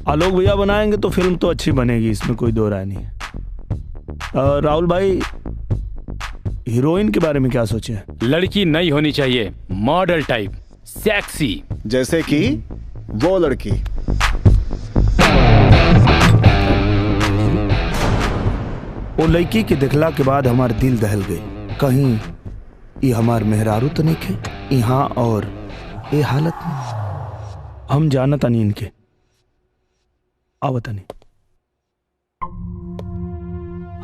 आलोक भैया बनाएंगे तो फिल्म तो अच्छी बनेगी, इसमें कोई दो राय नहीं है। राहुल भाई, हीरोइन के बारे में क्या सोचे? लड़की नई होनी चाहिए, मॉडल टाइप, सेक्सी। जैसे कि वो लड़की। वो लड़की के दिखला के बाद हमार दिल दहल गए। कहीं ये हमार मेहरारू तो नहीं खे यहाँ और ये हालत में। हम जानता नहीं इनके आवता नहीं।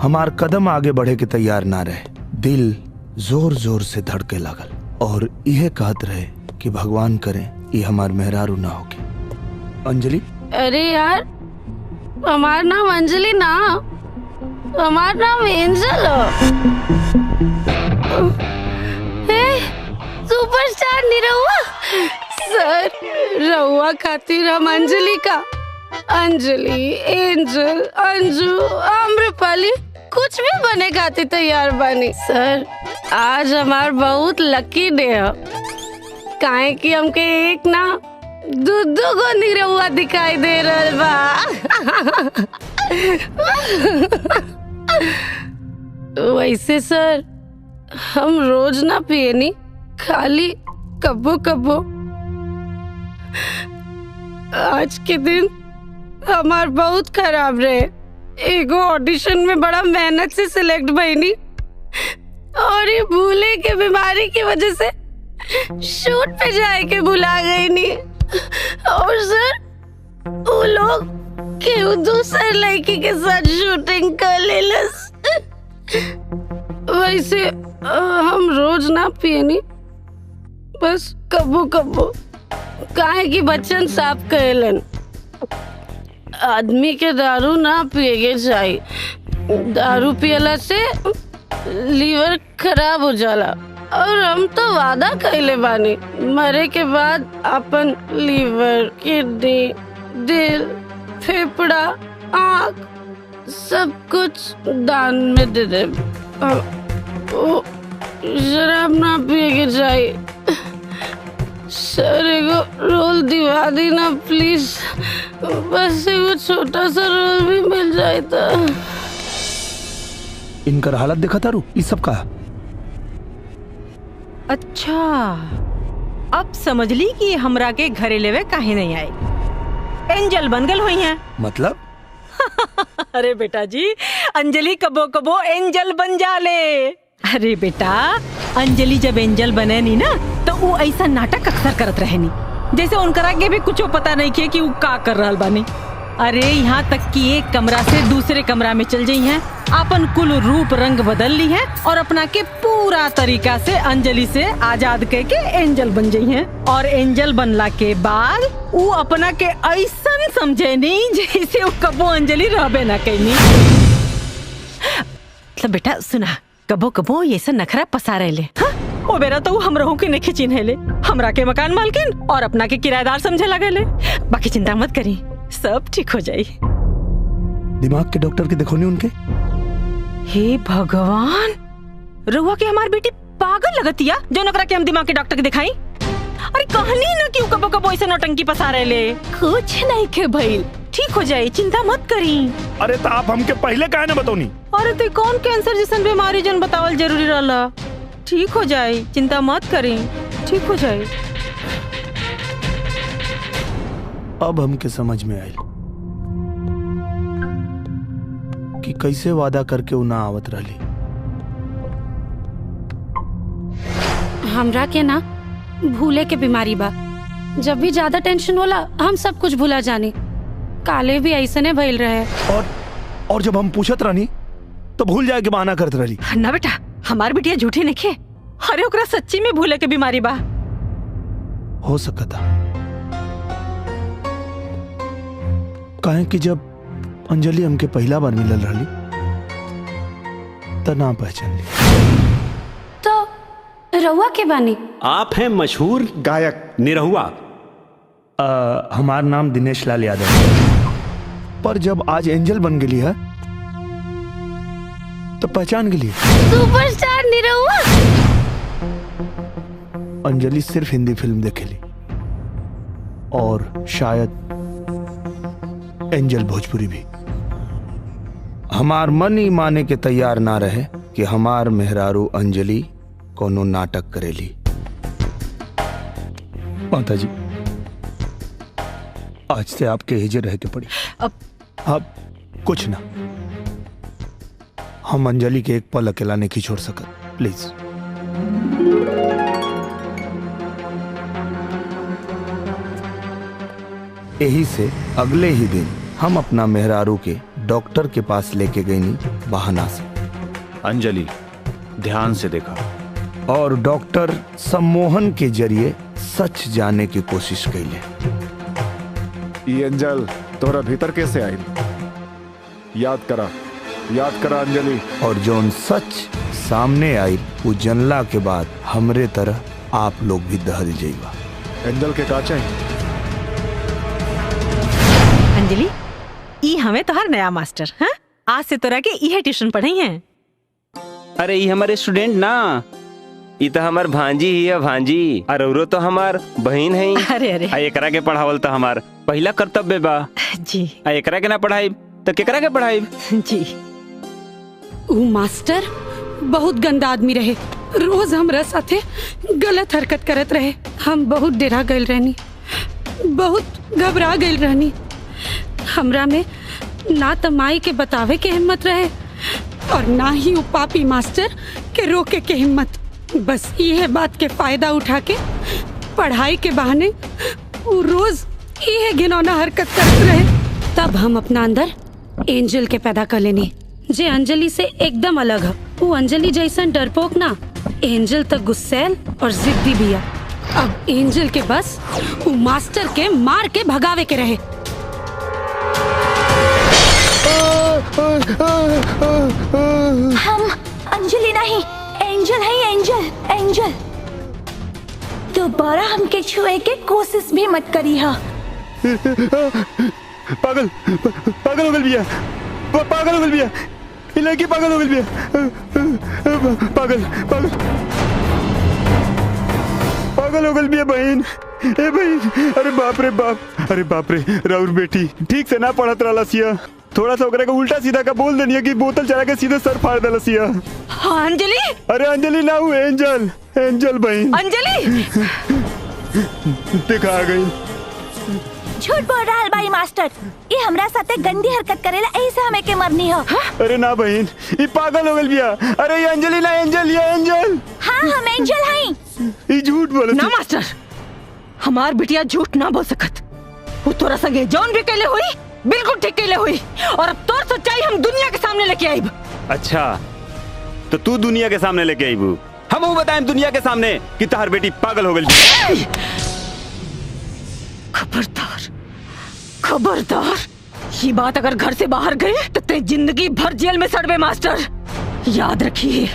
हमार कदम आगे बढ़े के तैयार ना रहे। दिल जोर जोर से धड़के लागल और यह कहत रहे कि भगवान करे ये हमार मेहरारू ना होके। अंजलि? अरे यार, हमार नाम अंजलि ना, हमार नाम एंजल है। सुपरस्टार निरहुआ सर, रहुआ खातिर हम अंजलि का, अंजलि, एंजल, अंजू, आम्रपाली कुछ भी बने खातिर तैयार बनी सर। आज हमार बहुत लकी डे है, काहे कि हमके एक ना दो गो निरहुआ दिखाई दे रहल बा। वैसे सर, हम रोज ना पियनी, खाली कब्बो कब्बो। आज के दिन हमार बहुत खराब रहे। एगो ऑडिशन में बड़ा मेहनत से सिलेक्ट भईनी और ये भूले के बीमारी की वजह से शूट पे जाए के भुला गई नी। और सर, वो लोग केहू दूसर लड़की के साथ शूटिंग कर लेलस। वैसे हम रोज ना पियनी, बस कब्बो कब्बो, काहे कि बच्चन साफ कहेलन आदमी के दारू ना पिएगे चाहिए। दारू पियला से लीवर खराब हो जाला और हम तो वादा कइले बानी मरे के बाद अपन लीवर, किडनी, दिल, फेफड़ा, आँख सब कुछ दान में दे दे। शराब ना पिएगे चाहिए। सर, एगो रोल दिवा दी ना प्लीज, बस एगो छोटा सा रोल भी मिल जाए तो। इनकर हालत देखा तारू, ये सब का। अच्छा, अब समझ ली कि हमरा के घरे लेवे काहे नहीं आए। एंजल बन गल हुई है मतलब? अरे बेटा जी, अंजलि कबो कबो एंजल बन जाले। अरे बेटा, अंजलि जब एंजल बने नी ना तो वो ऐसा नाटक अक्सर करत रहे नी, जैसे उनकरा के भी कुछ पता नहीं किया कि वो का कर रहल बानी। अरे यहाँ तक कि एक कमरा से दूसरे कमरा में चल जाई हैं, अपन कुल रूप रंग बदल ली है और अपना के पूरा तरीका से अंजलि से आजाद कह के एंजल बन जाई हैं। और एंजल बनला के बाद वो अपना के ऐसा समझे नहीं जैसे वो कबो अंजलि रहबे ना कहीं। मतलब बेटा सुना, कबो कबो ये सब नखरा पसा रहे ले। हाँ? ओ बेरा तो हम रहू के नहीं चिन्हे ले, हमरा के मकान मालकिन और अपना के किराएदार समझे लगे ले। बाकी चिंता मत करी, सब ठीक हो जाई। दिमाग के डॉक्टर के देखो नहीं उनके। हे भगवान, रहुआ के हमार बेटी पागल लगतिया जो नकरा के हम दिमाग के डॉक्टर के दिखाई। अरे कहनी ना क्यों कबो कबो ऐसे नौटंकी पसा रहे ले। कुछ नहीं के भइल, ठीक हो जाए, चिंता मत करी। अरे तो आप हमके पहले काहे ना बताओनी? अरे तो कौन कैंसर जैसन बीमारी जन बतावल जरूरी रहला। ठीक हो जाए, चिंता मत करी, ठीक हो जाए। अब हमके समझ में आयल कि कैसे वादा करके उ ना आवत रहली। हमरा के ना भूले के बीमारी बा। जब भी ज्यादा टेंशन होला हम सब कुछ भूला जानी। काले भी ऐसने भइल रहे। और जब हम पूछत रहनी तो भूल जाए के बहाना करत रहली। ना बेटा, हमार बिटिया झूठी नहीं खे। अरे ओकरा सच्ची में भूले के बीमारी बा। हो सकता काहे कि जब अंजलि हमके पहला बार मिलल रहली त ना पहचान ली। तो रहुआ के बानी? आप हैं मशहूर गायक निरहुआ। हमार नाम दिनेश लाल यादव है। पर जब आज एंजल बन गई है तो पहचान गई। सुपरस्टार निरहुआ। अंजलि सिर्फ हिंदी फिल्म देखेली और शायद एंजल भोजपुरी भी। हमार मन ही माने के तैयार ना रहे कि हमार मेहरारू अंजलि कोनो नाटक करेली। माता जी, आज से आपके हिजे रह के पड़ी। अब कुछ ना, हम अंजलि के एक पल अकेला नहीं छोड़ सकत। प्लीज। यही से अगले ही दिन हम अपना मेहरारू के डॉक्टर के पास लेके गई बहाना से। अंजलि ध्यान से देखा और डॉक्टर सम्मोहन के जरिए सच जाने की कोशिश कैले। ये अंजल तोरा भीतर कैसे आई? याद करा अंजलि। और जोन सच सामने आई वो जनला के बाद हमरे तरह आप लोग भी दहल जाइबा। एंजल के का चाहिए? अंजलि, ई हमें तोहर नया मास्टर। हाँ, आज से तोरा के इहे ट्यूशन पढ़ाई हैं। अरे ये हमारे स्टूडेंट ना, ये तो हमार भांजी ही है, भांजी। और औरो तो हमार बहन है। अरे अरे एकरा के पढ़ावल तो हमार पहला कर्तव्य बा जी। एकरा के ना पढ़ाई तो केकरा के पढ़ाई जी। ऊ मास्टर बहुत गंदा आदमी रहे। रोज हमरा साथे गलत हरकत करत रहे। हम बहुत डरा गइल रहनी, बहुत घबरा गइल रहनी। हमरा में ना तो माई के बतावे के हिम्मत रहे और ना ही ऊ पापी मास्टर के रोके के हिम्मत। बस यह बात के फायदा उठा के पढ़ाई के बहाने ऊ रोज यह घिनौना हरकत करते रहे। तब हम अपना अंदर एंजल के पैदा कर लेनी, जे अंजलि से एकदम अलग है। वो अंजलि जैसा डरपोक ना, एंजल तक गुस्सैल और जिद्दी भी है। अब एंजल के बस वो मास्टर के मार के भगावे के रहे। हम अंजलि नहीं, एंजल है। एंजल दोबारा हमके छुए के कोशिश भी मत करी। हा पागल हो गल बिया, पागल हो गल बिया, लड़की पागल हो गल बिया, पागल हो गल बिया बहन। ए बहन, अरे बाप रे, राउर बेटी ठीक से ना पढ़त रहला सिया। थोड़ा सा ओकरा के उल्टा सीधा का बोल देनी कि बोतल चला के सीधे सर फाड़ देला सिया। हाँ अंजलि। अरे अंजलि ना हूँ, एंजल बहन। अंजलि देखा आ गई। झूठ बोल रहा है भाई मास्टर। ये हमरा साथे गंदी हरकत करेला, ऐसे हमें के मरनी हो। अरे ना बहन, ये पागल हो गल बिया। अरे ये अंजलि ना, ये एंजल। हाँ हम एंजल हैं। ये झूठ बोले ना मास्टर, हमार बिटिया झूठ ना बोल सकत। वो तोरा संगे जौन भी कहले हुई बिल्कुल ठीक कहले हुई, और अब तोर सच्चाई हम दुनिया के सामने लेके आईब। अच्छा, तो तू दुनिया के सामने लेके आईबू? हम वो बताएं दुनिया के सामने कि तहार बेटी पागल हो गई। खबरदार, ये बात अगर घर से बाहर गई तो ते जिंदगी भर जेल में सड़वे मास्टर। याद रखिए,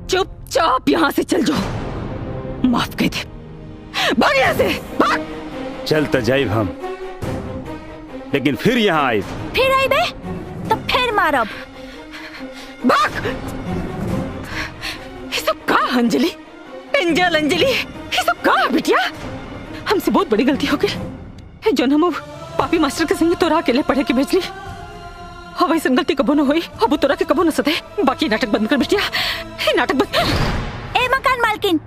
चुपचाप यहाँ से चल जाओ। माफ कर दे, भाग यहाँ से, भाग। चल तो जाइब हम, लेकिन फिर यहाँ आए। फिर आई बे तो फिर मारब। भाग। ये सब का अंजलि, अंजलि ये सब का बिटिया? हमसे बहुत बड़ी गलती हो गई जो हम पापी मास्टर के संग तोरा अकेले पढ़े के भेजली। अब ऐसी गलती कबो न हुई, अब तोरा के कबो न सदे। बाकी नाटक बंद कर बिटिया, नाटक बंद। ए मकान मालकिन,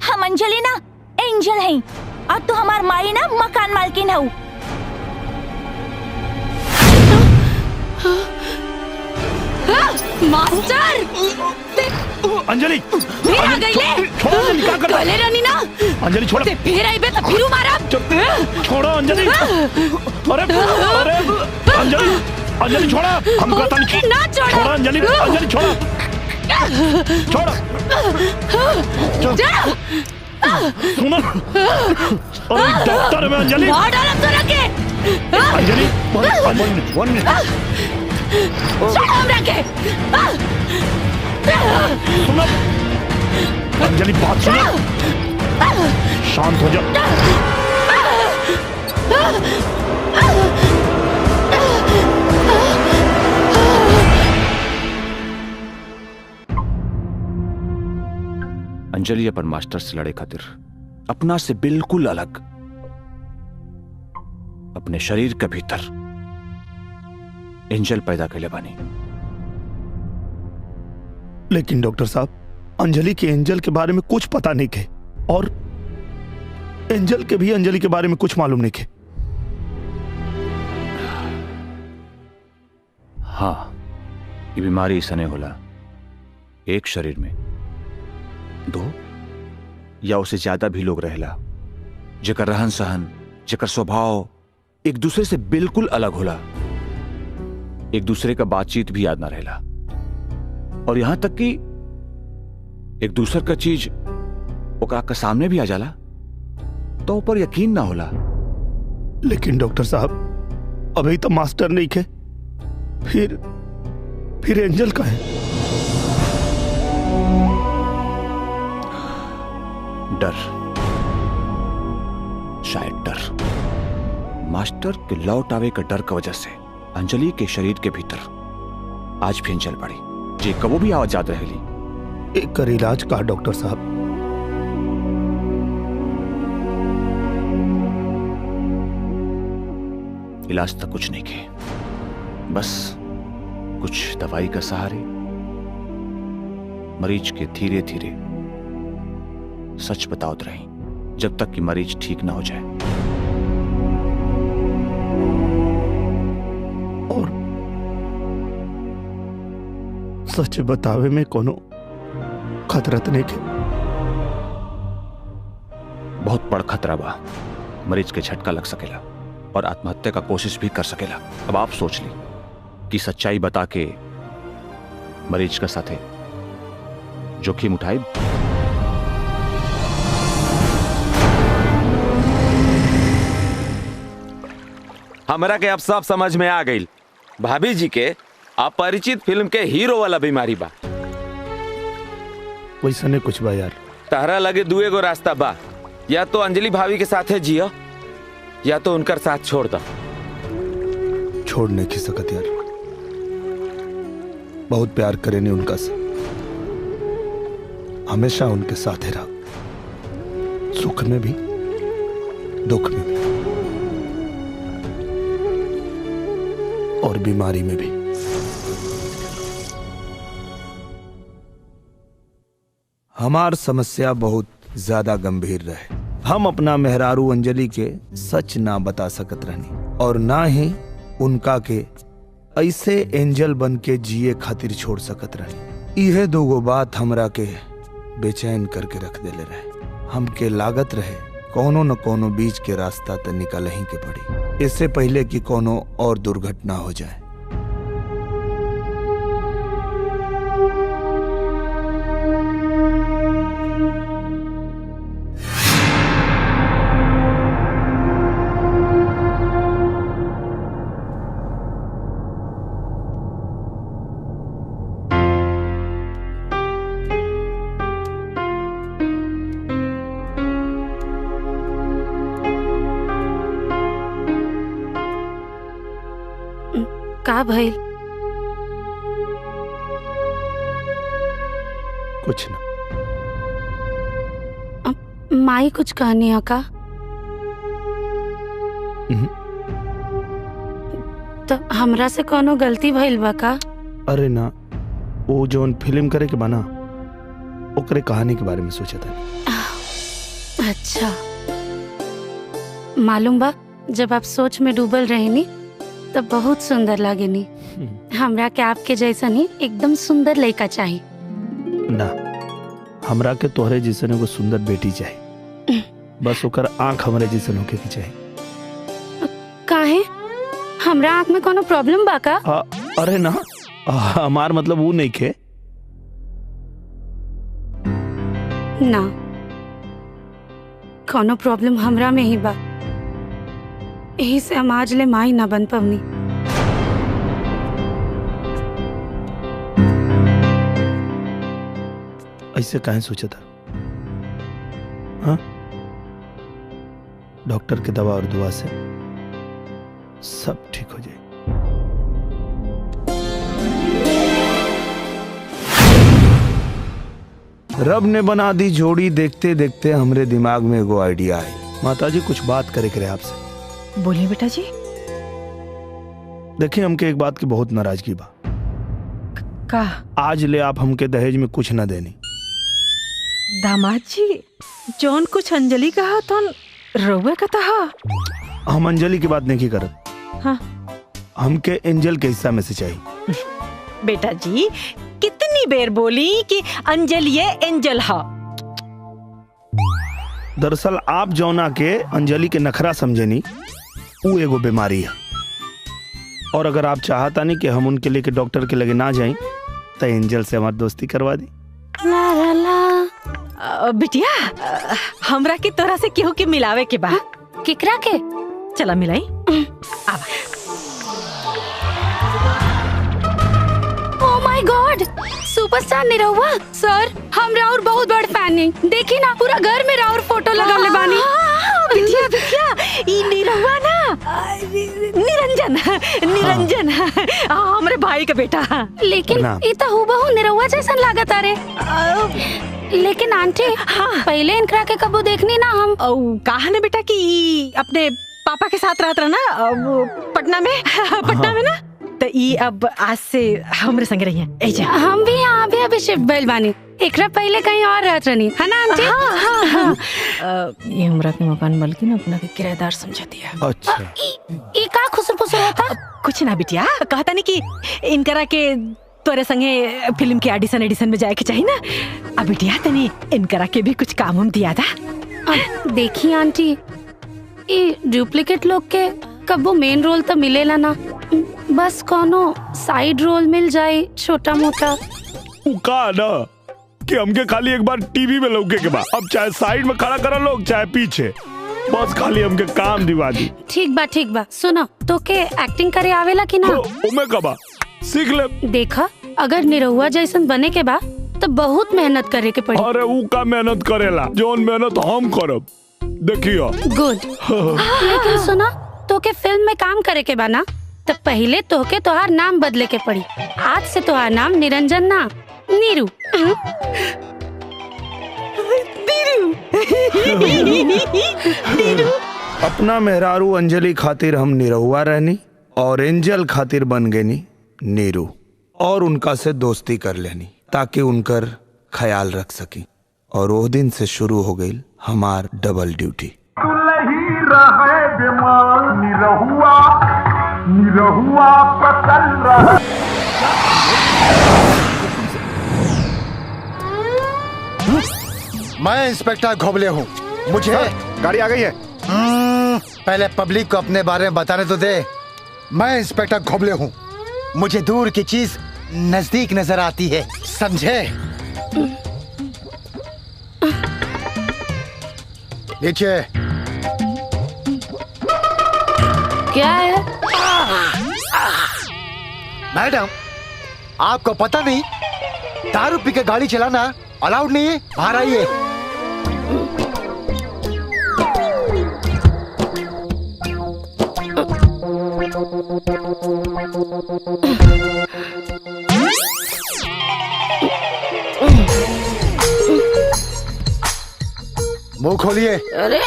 हम अंजलि ना एंजल हैं, और तू हमार माई ना मकान मालकिन हूँ। मास्टर अंजलि फिर आ गई ले। गले रानी ना अंजलि छोड़। फिर आई बे तो फिर मारा। छोड़ो अंजलि। अरे अंजलि छोड़ा, हम कहता नहीं। ना छोड़ो अंजलि छोड़ो। सुनो, अरे डॉक्टर में अंजलि मार डाला तोरा के। अंजलि वन मिनट छोड़ो हमरा के। सुनो अंजलि, बात सुनो, शांत हो जाओ। अंजलि अपन मास्टर से लड़े खातिर अपना से बिल्कुल अलग अपने शरीर के भीतर एंजल पैदा कैले बानी। लेकिन डॉक्टर साहब, अंजलि के एंजल के बारे में कुछ पता नहीं थे और एंजल के भी अंजलि के बारे में कुछ मालूम नहीं थे। हाँ, ये बीमारी ऐसा होला एक शरीर में दो या उससे ज्यादा भी लोग रहेला, जेकर रहन सहन, जेकर स्वभाव एक दूसरे से बिल्कुल अलग होला, एक दूसरे का बातचीत भी याद ना रहेला, और यहां तक कि एक दूसरे का चीज ओकरा के सामने भी आ जाला तो ऊपर यकीन ना होला। लेकिन डॉक्टर साहब, अभी तो मास्टर नहीं थे, फिर एंजल का है। डर, शायद डर, मास्टर के लौट आवे का डर की वजह से अंजलि के शरीर के भीतर आज भी एंजल पड़ी, जे कबो भी आवाज याद रहेली। एक कर इलाज का डॉक्टर साहब। इलाज तक कुछ नहीं के, बस कुछ दवाई का सहारे मरीज के धीरे धीरे सच बताते रही जब तक कि मरीज ठीक ना हो जाए। और सच बतावे में कोनो खतरा तो नहीं थे? बहुत बड़ खतरा बा, मरीज के झटका लग सकेला और आत्महत्या का कोशिश भी कर सकेला। अब आप सोच ली कि सच्चाई बता के मरीज का साथे जोखिम उठाए। हमरा के अब सब समझ में आ गई। भाभी जी के अपरिचित फिल्म के हीरो वाला बीमारी बा। वैसा नहीं कुछ बा यार। तारा लगे दुए गो रास्ता बा, या तो अंजलि भाभी के साथ है जियो या तो उनकर साथ छोड़ दो। छोड़ नहीं खी सकत यार, बहुत प्यार करे ने उनका से, हमेशा उनके साथ ही रहा, सुख में भी दुख में भी और बीमारी में भी। हमार समस्या बहुत ज्यादा गंभीर रहे। हम अपना मेहरारू अंजलि के सच ना बता सकत रहनी और ना ही उनका के ऐसे एंजल बन के जिए खातिर छोड़ सकत रहनी। यह दोगो बात हमरा के बेचैन करके रख देले रहे। हमके लागत रहे कोनो न कोनो बीच के रास्ता तो निकल ही के पड़ी, इससे पहले कि कोनो और दुर्घटना हो जाए। का भइल? कुछ ना। माई कुछ कहनी है का? तो हमरा से कोनो गलती भइल बा का? अरे ना, वो जोन फिल्म करे के बना ओकरे कहानी के बारे में सोचा था। अच्छा, मालूम बा जब आप सोच में डूबल रहेनी तब बहुत सुंदर लागेनी। हमरा के आपके जैसा नहीं एकदम सुंदर लड़का चाहिए। ना, हमरा के तोहरे जैसन एगो सुंदर बेटी चाहिए, बस ओकर आंख हमरे जैसन होके की चाहिए। काहे? हमरा आंख में कोनो प्रॉब्लम बा का? अरे ना, हमार मतलब वो नहीं के। ना, कोनो प्रॉब्लम हमरा में ही बा, यही से हम आज ले माई ना बन पवनी। ऐसे काहे सोचा था? हाँ? डॉक्टर के दवा और दुआ से सब ठीक हो जाए। रब ने बना दी जोड़ी, देखते देखते हमरे दिमाग में एगो आइडिया है। माताजी कुछ बात करे करे आपसे। बोलिए बेटा जी। देखिए, हमके एक बात की बहुत नाराजगी बा। का आज ले आप हमके दहेज में कुछ न देनी। दामाद जी, जौन कुछ अंजलि कहा तो रउआ का तहा। हम अंजलि की बात नहीं करत। हाँ। हमके एंजल के हिस्सा में से चाहिए। बेटा जी, कितनी बेर बोली कि अंजलि ये एंजल हा। दरअसल आप जौना के अंजलि के नखरा समझेनी, वो एगो बीमारी है। और अगर आप चाहता नहीं कि हम उनके लेके डॉक्टर के लगे ना जाएं, तो एंजल से हमारी दोस्ती करवा दी। ला ला ला। बिटिया, हमरा के तोरा से केहू के मिलावे के बा। केकरा के? चला मिलाई। आवा। Oh my god, superstar Nirahua sir, हम राउर बहुत बड़ फैन हैं। देखी ना, पूरा घर में राउर फोटो लगाले बानी। बिटिया बिटिया, ई निरहुआ ना, निरंजन हमरे भाई का बेटा। लेकिन ई तो हूबहू निरहुआ जैसा लागत अरे। लेकिन आंटी, पहले इनकरा के कबू देखनी ना हम। कहा ना बेटा कि अपने पापा के साथ रहत रहा ना पटना में ना, तो ई अब आज से हमरे संग रही है। हम भी यहाँ अभी शिफ्ट भइल बानी। एकरा पहले कहीं और रहत रहनी है ना आंटी? ये हमरा के मकान मालकिन अपना के किराएदार समझ दिया। अच्छा। ई का खुसर-पुसर होता? कुछ ना बिटिया, कहता नहीं कि इनकरा के तोरे संगे फिल्म के ऑडिशन में जाए के चाहिए ना। अब बिटिया तनी इनकरा के भी कुछ काम हम दिया था। देखी आंटी, ई डुप्लीकेट लोग के कबो मेन रोल तो मिलेला ना, बस कोनो साइड रोल मिल जाए छोटा मोटा। का ना कि हमके खाली एक बार टीवी में लौके के बाद, अब चाहे साइड में खड़ा करा लोग चाहे पीछे, बस खाली हमके काम दिवा दी। ठीक बा। सुनो, तो के एक्टिंग करे आवेला कि ना? उमे कबा सीख ले। देखा, अगर निरहुआ जैसन बने के बाद तो बहुत मेहनत करे के पड़ी। अरे ऊ का मेहनत करेला, जोन मेहनत हम करब, देखियो। गुड। लेकिन सुना, तो के फिल्म में काम करे के बा ना, तो पहले तो के तोहार नाम बदले के पड़ी। आज से तोहार नाम निरंजन ना, नीरू। अपना मेहरारू अंजलि खातिर हम निरहुआ रहनी और एंजल खातिर बन गई नीरू, और उनका से दोस्ती कर लेनी ताकि उनकर ख्याल रख सकी। और वो दिन से शुरू हो गई हमार डबल ड्यूटी। निरहुआ पसंद रहा। मैं इंस्पेक्टर घोबले हूँ। मुझे गाड़ी आ गई है। पहले पब्लिक को अपने बारे में बताने तो दे। मैं इंस्पेक्टर घोबले हूँ। मुझे दूर की चीज नजदीक नजर आती है, समझे? नीचे। क्या है? मैडम, आपको पता नहीं दारू पी के गाड़ी चलाना अलाउड नहीं है? बाहर आइए। मुंह खोलिए। अरे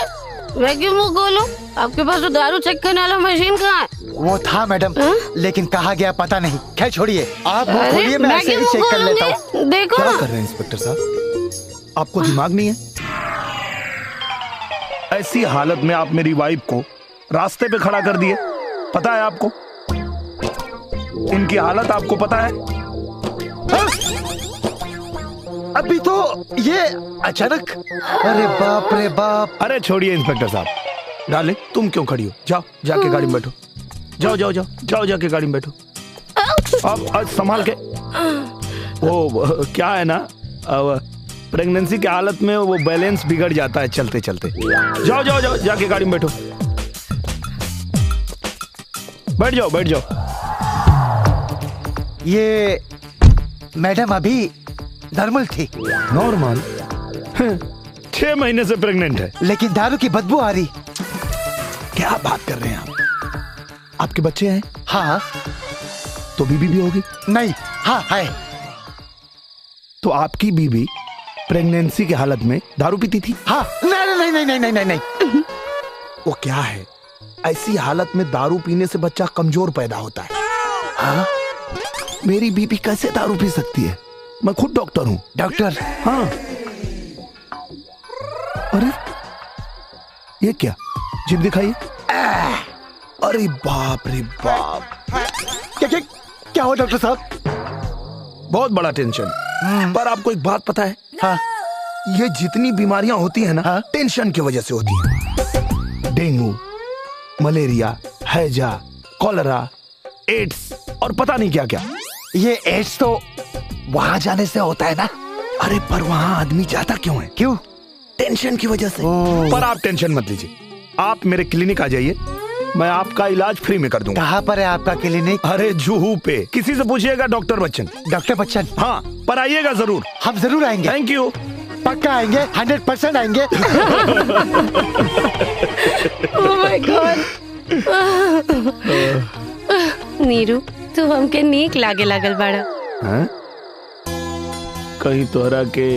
मैं क्यों मुंह खोलूं? आपके पास तो दारू चेक करने वाला मशीन कहाँ है? वो था मैडम, लेकिन कहाँ गया पता नहीं। खैर छोड़िए, आप मुंह खोलिए, मैं ऐसे ही चेक कर लेता हूँ। देखो क्या कर रहे हैं इंस्पेक्टर साहब? आपको दिमाग नहीं है? ऐसी हालत में आप मेरी वाइफ को रास्ते पे खड़ा कर दिए, पता है आपको? इनकी हालत आपको पता है? अभी तो ये अचानक। अरे बाप रे बाप। अरे छोड़िए इंस्पेक्टर साहब, डाले तुम क्यों खड़ी हो? जाओ जाके गाड़ी में बैठो। जाओ जाओ जाओ जाओ जाके गाड़ी में बैठो। अब संभाल के। वो क्या है ना, प्रेगनेंसी की हालत में वो बैलेंस बिगड़ जाता है चलते चलते। जाओ जाओ जाओ जाके गाड़ी में बैठो। बैठ जाओ बैठ जाओ। ये मैडम अभी नॉर्मल थी। नॉर्मल? 6 महीने से प्रेग्नेंट है, लेकिन दारू की बदबू आ रही। क्या बात कर रहे हैं आप? आपके बच्चे हैं? हाँ। तो बीबी भी होगी? नहीं। हाँ है। तो आपकी बीबी प्रेगनेंसी की हालत में दारू पीती थी? हाँ। नहीं नहीं नहीं नहीं नहीं नहीं। वो क्या है, ऐसी हालत में दारू पीने से बच्चा कमजोर पैदा होता है। हाँ? मेरी बीबी कैसे दारू पी सकती है? मैं खुद डॉक्टर हूँ। डॉक्टर? हाँ। अरे ये क्या? जिप दिखाइए। अरे बाप रे बाप। क्या हो डॉक्टर साहब? बहुत बड़ा टेंशन। पर आपको एक बात पता है? हाँ। ये जितनी बीमारियां होती है ना, हाँ? टेंशन की वजह से होती हैं। डेंगू, मलेरिया, हैजा, कॉलरा, एड्स और पता नहीं क्या क्या। ये एड्स तो वहां जाने से होता है ना? अरे पर वहां आदमी जाता क्यों है? क्यों? टेंशन की वजह से। पर आप टेंशन मत लीजिए, आप मेरे क्लिनिक आ जाइए, मैं आपका इलाज फ्री में कर दूंगा। कहाँ पर है आपका क्लिनिक? अरे जुहू पे। किसी से पूछिएगा डॉक्टर बच्चन। डॉक्टर बच्चन? हाँ, पर आइएगा जरूर। हम जरूर आएंगे। Thank you. पक्का आएंगे, 100% आएंगे। ओह माय गॉड। नीरू, तू हमके नीक लागे लागल बाड़ा। हाँ? कहीं तोहरा के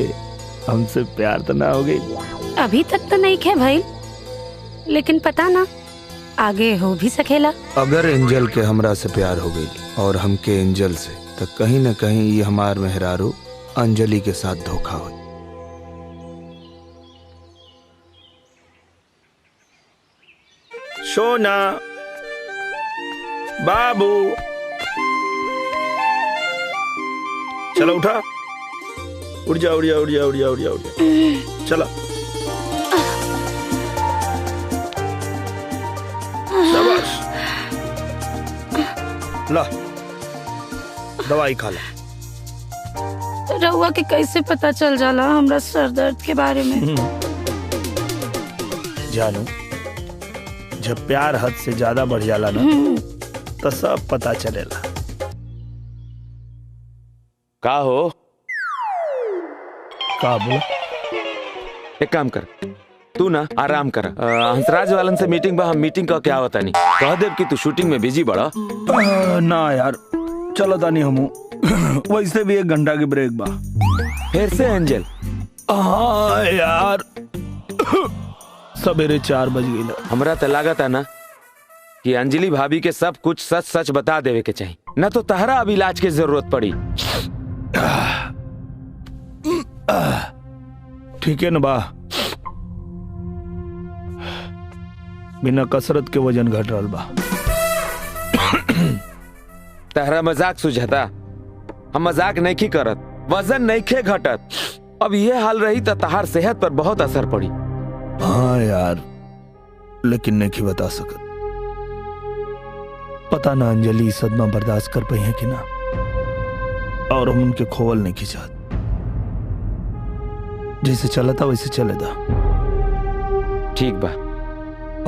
हमसे प्यार तो ना हो गई? अभी तक तो नहीं खे भाई, लेकिन पता ना आगे हो भी सकेला। अगर एंजल के हमरा से प्यार हो गई और हमके एंजल से, तो कहीं न कहीं ये हमार मेहरारू अंजलि के साथ धोखा हो। सोना, बाबू, चलो उठा। उड़ जा उड़ जा उड़ जा उड़ जा उड़ जा उड़ जा। चला। शाबाश। ला, दवाई खा ला। रउआ के कैसे पता चल जाला हमरा सर दर्द के बारे में? जानू, जब प्यार हद से ज्यादा बढ़ जाला ना, तो सब पता चलेला। का हो? का बोला? एक काम कर, तू ना आराम कर। हंसराज वालन से मीटिंग बा, हम मीटिंग का क्या होता नहीं। कह देव कि तू शूटिंग में बिजी बड़ा। ना यार, चलो तानी हमू। वैसे भी 1 घंटा की ब्रेक बा। फिर से एंजल? हाँ यार, सवेरे 4 बज गई। हमरा तो लागत है ना कि अंजलि भाभी के सब कुछ सच सच बता देवे के चाहिए, न तो तहरा अब इलाज की जरूरत पड़ी। ठीक है ना बा, बिना कसरत के वजन घट रहा बा। तहरा मजाक सुझाता, हम मजाक नहीं की करत, वजन नहीं खे घटत। अब ये हाल रही तो तहार सेहत पर बहुत असर पड़ी। हाँ यार, लेकिन नहीं बता सकत। पता ना अंजलि सदमा बर्दाश्त कर पाई है कि ना, और हम उनके खोवल नहीं खिंचात। जैसे चला था वैसे चले दा। ठीक बा।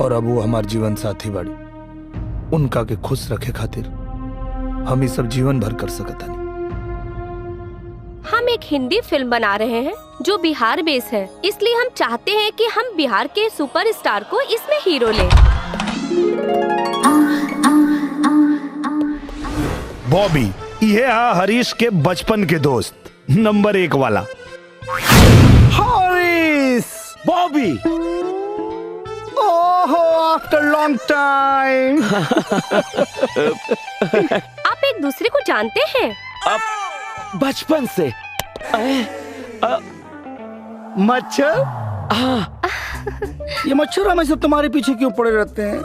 और अब वो हमार जीवन साथी बाड़ी, उनका के खुश रखे खातिर हम ये सब जीवन भर कर सकता नहीं। हम एक हिंदी फिल्म बना रहे हैं जो बिहार बेस है, इसलिए हम चाहते हैं कि हम बिहार के सुपरस्टार को इसमें हीरो लें। बॉबी, ये हरीश के बचपन के दोस्त, नंबर 1 वाला हरीश। बॉबी, ओहो, आफ्टर लॉन्ग टाइम। आप एक दूसरे को जानते हैं? अब बचपन से। मच्छर? हाँ। ये मच्छर हमेशा तुम्हारे पीछे क्यों पड़े रहते हैं?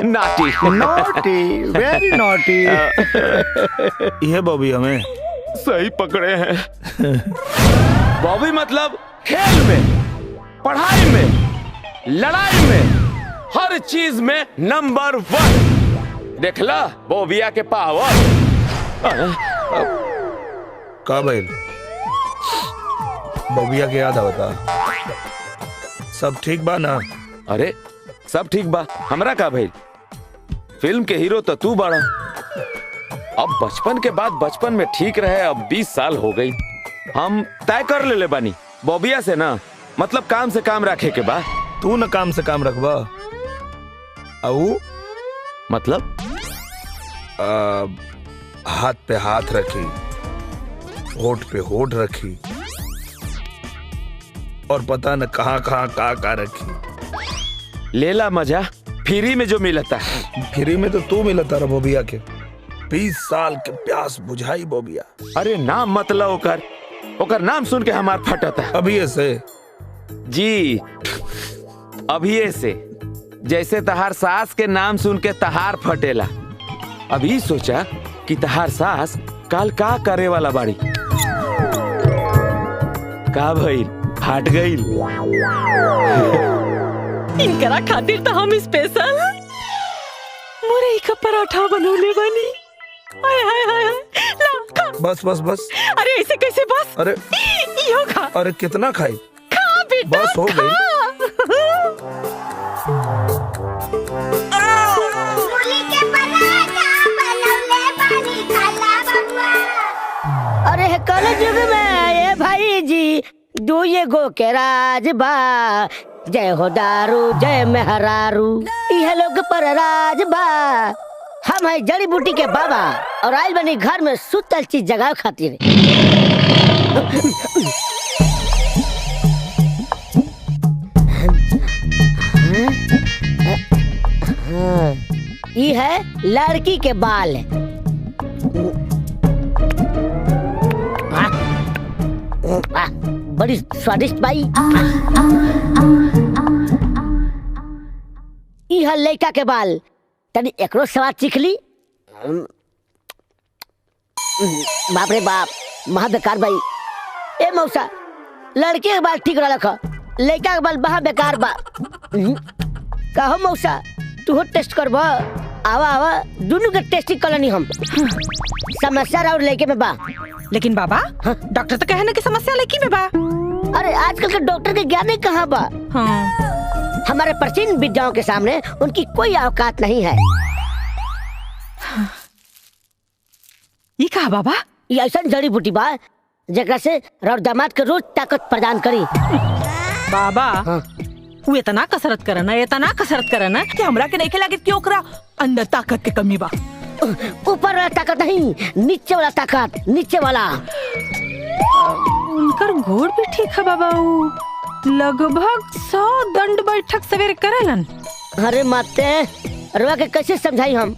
Naughty, naughty, very naughty. ये बॉबी हमें सही पकड़े हैं। बॉबी मतलब खेल में, पढ़ाई में, लड़ाई में, हर चीज में नंबर 1। देखला बॉबिया के पावर। का भाई बॉबिया के याद आवता? सब ठीक बा ना? अरे सब ठीक बा, हमरा का भाई? फिल्म के हीरो तो तू बड़ा। अब बचपन के बाद बचपन में ठीक रहे, अब 20 साल हो गई। हम तय कर ले बानी बॉबिया से ना, मतलब काम से काम रखे के बाद। तू न काम से काम रखबा? आऊ मतलब हाथ पे हाथ रखी, होठ पे होठ रखी, और पता न कहाँ कहाँ का रखी। लेला मजा, फ्री में जो मिलता है। फ्री में तो तू मिलता रहा बोबिया के। 20 साल के प्यास बुझाई बोबिया। अरे नाम मतलब ओकर नाम सुन के हमार फटता है। अभी ऐसे जी, अभी ऐसे जैसे तहार सास के नाम सुन के तहार फटेला। अभी सोचा कि तहार सास काल का करे वाला बाड़ी। का भइल, फाट गईल। इनकरा खातिर तो हम स्पेशल मुरई का पराठा बनौले बनी। हाय हाय हाय, ला खा। बस बस बस। अरे ऐसे कैसे बस? अरे यो खा। अरे कितना खाई? खा बेटा, बस हो गई। अरे कल युग में ये भाई जी दो ये गो के राज बा। जय हो दारू जय मेहरारू, यह लोग पर राज बा। हम है जड़ी बूटी के बाबा और आइल बनी घर में सुतल चीज जगह खातिर। ये है लड़की के बाल। बड़ी स्वादिष्ट बाई। यह लड़का के बाल, तनी एकरो स्वाद चीख ली। बाप रे बाप, महा बेकार बाई। ए मौसा, लड़के के बाल ठीक रखा, लड़का के बाल महा बेकार बा। कहो मौसा, तू टेस्ट करबा? आवा आवा, दोनों के टेस्टिंग करनी हम। समस्या और लड़के में बा। लेकिन बाबा, डॉक्टर तो कहे ना कि समस्या लड़की में बा। अरे आजकल के डॉक्टर के ज्ञान कहाँ बा? हाँ। हमारे प्राचीन विद्याओं के सामने उनकी कोई औकात नहीं है। ये कहा बाबा? ये ऐसा जड़ी बूटी बा जेकरा से रौर दामाद के रोज ताकत प्रदान करी। बाबा, वो इतना कसरत करना कि हमरा के नहीं लगे कि ओकरा अंदर ताकत के कमी बा। ऊपर वाला ताकत नहीं, नीचे वाला ताकत, नीचे वाला। उनकर घोड़ भी ठीक है बाबा। लगभग 100 दंड बैठक सवेरे करेलन। अरे माते, रवा के कैसे समझाई हम?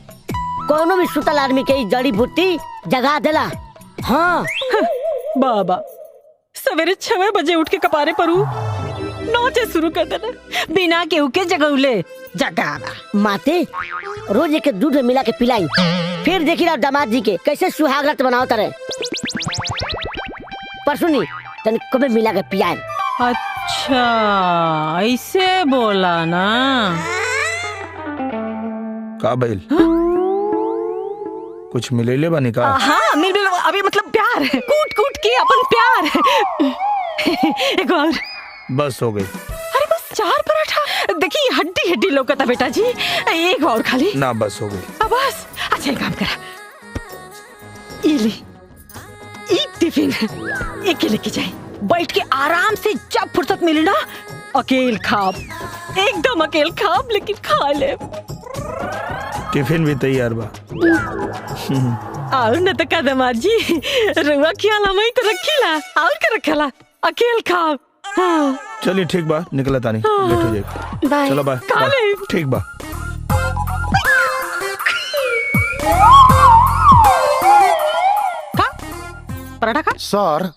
कोनो भी सुतल आदमी के जड़ी बूटी जगा देला। हाँ बाबा, सवेरे 6 बजे उठ के कपारे पर नोचे शुरू कर देना, बिना केहू के जगौले जगाना। माते, रोज एक दूध में मिला के पिलाई, फिर देखी रहा दामाद जी के कैसे सुहागरात बनाओ तारे। परसों नहीं तन कभी मिला के पियाए। अच्छा, ऐसे बोला ना। का बैल कुछ मिलेले बनी का? हाँ, मिल अभी मतलब प्यार, कूट कूट के अपन प्यार। एक और बस हो गई। अरे बस 4 पराठा, देखिए हड्डी हड्डी लौकता बेटा जी। एक और खाली ना, बस हो गई। अब बस। अच्छा, एक काम करा, ये ले, एक टिफिन एक लेके जाए, बैठ के आराम से जब फुर्सत मिले ना अकेल खाब, एकदम अकेल खाब, लेकिन खा ले। टिफिन भी तैयार बा। और न तो कदमार जी रुआ खियाला मैं तो रखीला और का रखला अकेल खाब। हाँ। चलिए ठीक बा, निकला तानी। लेट हो जाए। बाय। चलो बाय। ठीक बा। पराठा खा। सर,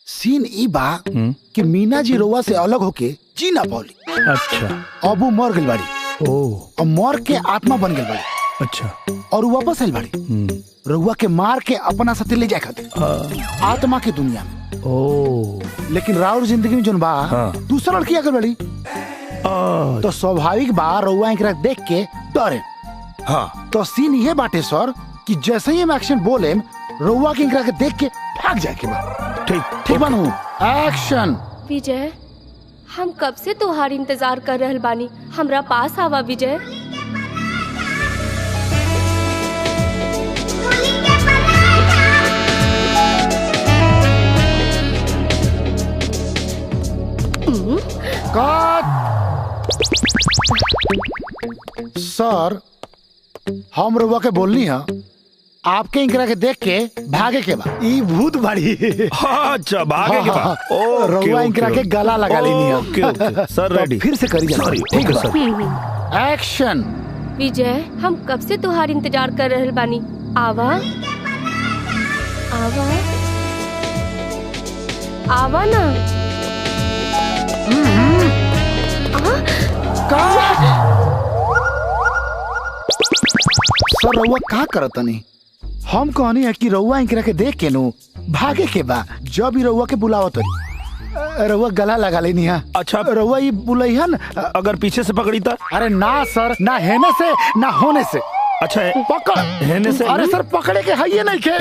सीन ई बा कि मीना जी रोवा से अलग होके जी ना पाली। अच्छा। अब वो मर गई बाड़ी। ओह। और मर के आत्मा बन गई बाड़ी। अच्छा। और वो वापस आइल बाड़ी रउआ के मार के अपना साथे ले जाए खातिर आत्मा के दुनिया में। ओह। लेकिन राउर जिंदगी में जोन बा दूसरा लड़की आकर बड़ी, तो स्वाभाविक बा रउआ एकरा देख के डरे। हाँ। तो सीन ये बाटे सर कि जैसे ही हम एक्शन बोले रउआ के एकरा के देख के भाग जाए के बा। ठीक बनू। एक्शन। विजय, हम कब से तोहार इंतजार कर रहल बानी, हमरा पास आवा विजय। सर, हम रउआ के बोलनी है आपके इंकरा के देख के भागे के बा। ई भूत बाड़ी। अच्छा भागे के बा। रउआ इंकरा के गला लगा लेनी है। ओके सर रेडी। फिर से करी सॉरी। ठीक ओके है सर। एक्शन। विजय हम कब से तुहार इंतजार कर रहल बानी। आवा आवा आवा ना। सर रउआ का करत नहीं? हम कहनी है कि रउआ इंकरा के देख के नु भागे के बा। जब ही रउआ के बुलावत रउआ गला लगा लेनी है। अच्छा रउआ ये बुलैहन अगर पीछे से पकड़ी था? अरे ना सर, ना हेने से ना होने से। अच्छा पकड़ हेने से? अरे सर पकड़े के है ये नहीं के,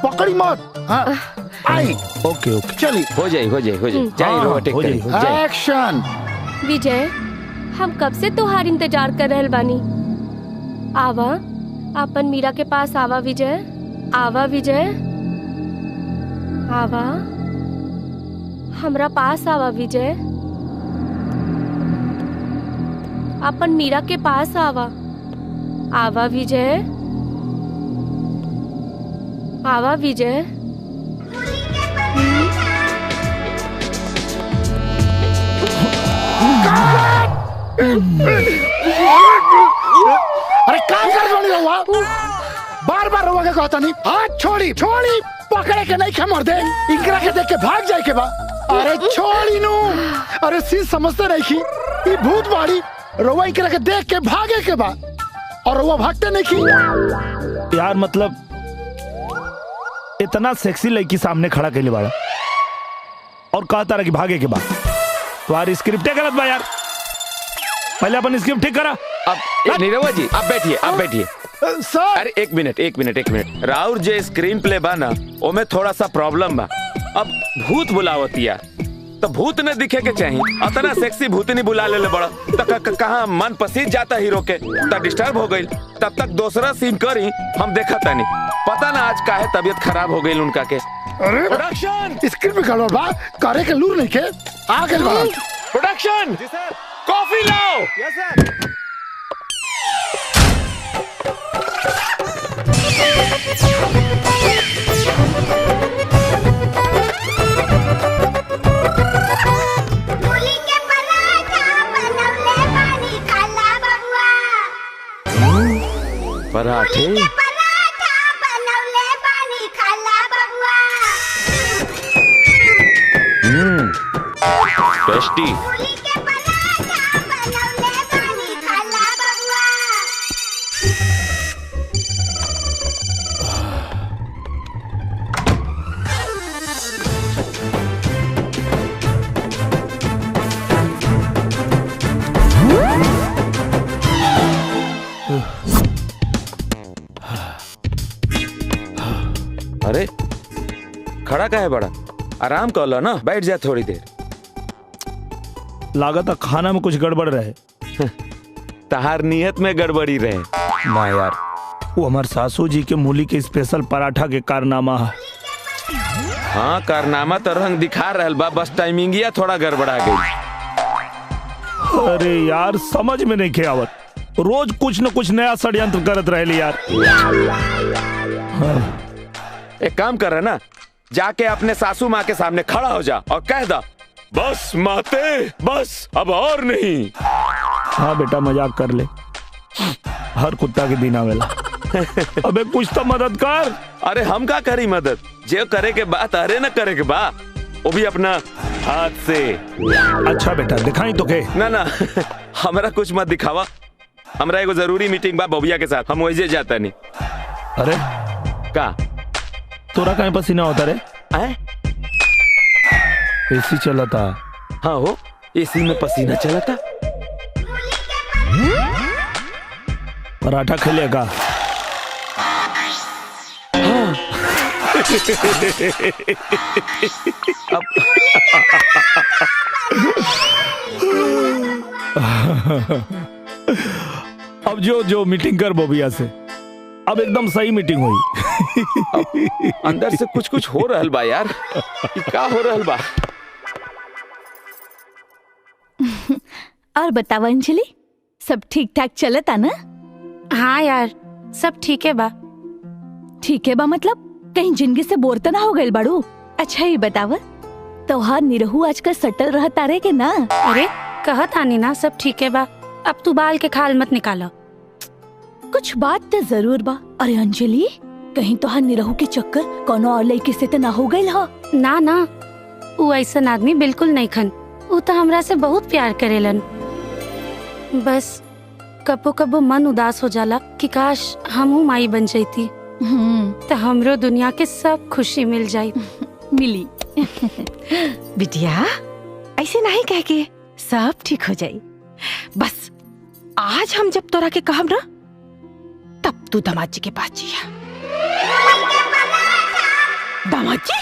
पकड़ी मत। हाँ आई। ओके ओके चली। हो जाए एक्शन। विजय हम कब से तुहार इंतजार कर रहल बानी। आवा अपन मीरा के पास आवा विजय। आवा विजय आवा हमरा पास आवा विजय। अपन मीरा के पास आवा। आवा विजय आवा विजय। अरे काम कर जोड़ी रहुआ। बार बार रहुआ के कहता नहीं। हाथ छोड़ी छोड़ी, पकड़े के नहीं खमर दे। इंकरा के देख के भाग जाए के बा। अरे छोड़ी नू। अरे सी समझते नहीं की ये भूत बाड़ी। रहुआ इंकरा के देख के भागे के बा और रहुआ भागते नहीं की। यार मतलब इतना सेक्सी लड़की सामने खड़ा के लिए बाड़ा और कहता रहा कि भागे के बाद। तुम्हारी स्क्रिप्ट गलत बा यार। पहले अपन स्क्रिप्ट ठीक करा। अब नीरवा जी आप बैठिए। सर अरे एक मिनट। राउर जे स्क्रीन प्ले बा ना ओमे थोड़ा सा प्रॉब्लम बा। अब भूत बुलावतिया तो भूत न दिखे के चाहिए। अतना सेक्सी भूतनी बुला ले बड़ा तो कहाँ मन पसीज जाता हीरो के तब डिस्टर्ब हो गई। तब तक दूसरा सीन करी हम देखा तानी। पता ना आज काहे तबीयत खराब हो गई उनका के। अरे प्रोडक्शन स्क्रिप्ट में गड़बड़ बा। करे के लूर नहीं के आगे बढ़ा। प्रोडक्शन कॉफी लाओ। यस सर। पराठे टेस्टी। अरे खड़ा का है बड़ा? आराम कर लो ना, बैठ जा थोड़ी देर। लागत खाना में कुछ गड़बड़ रहे। तहार नियत में गड़बड़ी रहे ना यार। वो हमार सासू जी के मूली के स्पेशल पराठा के कारनामा है। हाँ कारनामा तो रंग दिखा रहल बा, बस टाइमिंगिया थोड़ा गड़बड़ा गई। अरे यार समझ में नहीं के आवत। रोज कुछ न कुछ नया षड्यंत्र करत रहे यार। हाँ। एक काम कर रहा ना, जाके अपने सासू माँ के सामने खड़ा हो जा और कह दा बस माते बस अब और नहीं। हाँ बेटा मजाक कर ले, हर कुत्ता के दिन आवेला। अबे कुछ तो मदद कर। अरे हम का करी मदद? जे करे के बात अरे न करे के बा, वो भी अपना हाथ से। अच्छा बेटा दिखाई तो के। ना ना हमरा कुछ मत दिखावा। हमरा एगो जरूरी मीटिंग बा बबुआ के साथ, हम वही जाता नहीं। अरे का तोरा कहीं पसीना होता रे? एसी चला था। हाँ हो एसी में पसीना चला था। पराठा खेलेगा? हाँ। अब जो मीटिंग कर बोबिया से, अब एकदम सही मीटिंग हुई। अंदर से कुछ हो रहल बा यार। क्या हो रहल बा? और बताओ अंजलि, सब ठीक ठाक चलता ना? हाँ यार सब ठीक है बा। ठीक है बा मतलब कहीं जिंदगी से बोर तो ना हो गए बाड़ू? अच्छा ये बताव तोहार निरहू आजकल सटल रह तारे के ना? अरे कहत आनी ना सब ठीक है बा। अब तू बाल के खाल मत निकाला। कुछ बात तो जरूर बा। अरे अंजलि कहीं तोहार निरहू के चक्कर कोनो और लड़की से तो ना हो गइल ह? ना ना वो ऐसा आदमी बिल्कुल नहीं खन। वो तो हमरा से बहुत प्यार करेलन। बस कबो कबो मन उदास हो जाला कि काश हमहू माई बन जाती तो हमरो दुनिया के सब खुशी मिल जाई। मिली बिटिया ऐसे नहीं कह के सब ठीक हो जाई। बस आज हम जब तोरा के कहब ना तब तू दामाद जी के पास जिया। दामाद जी?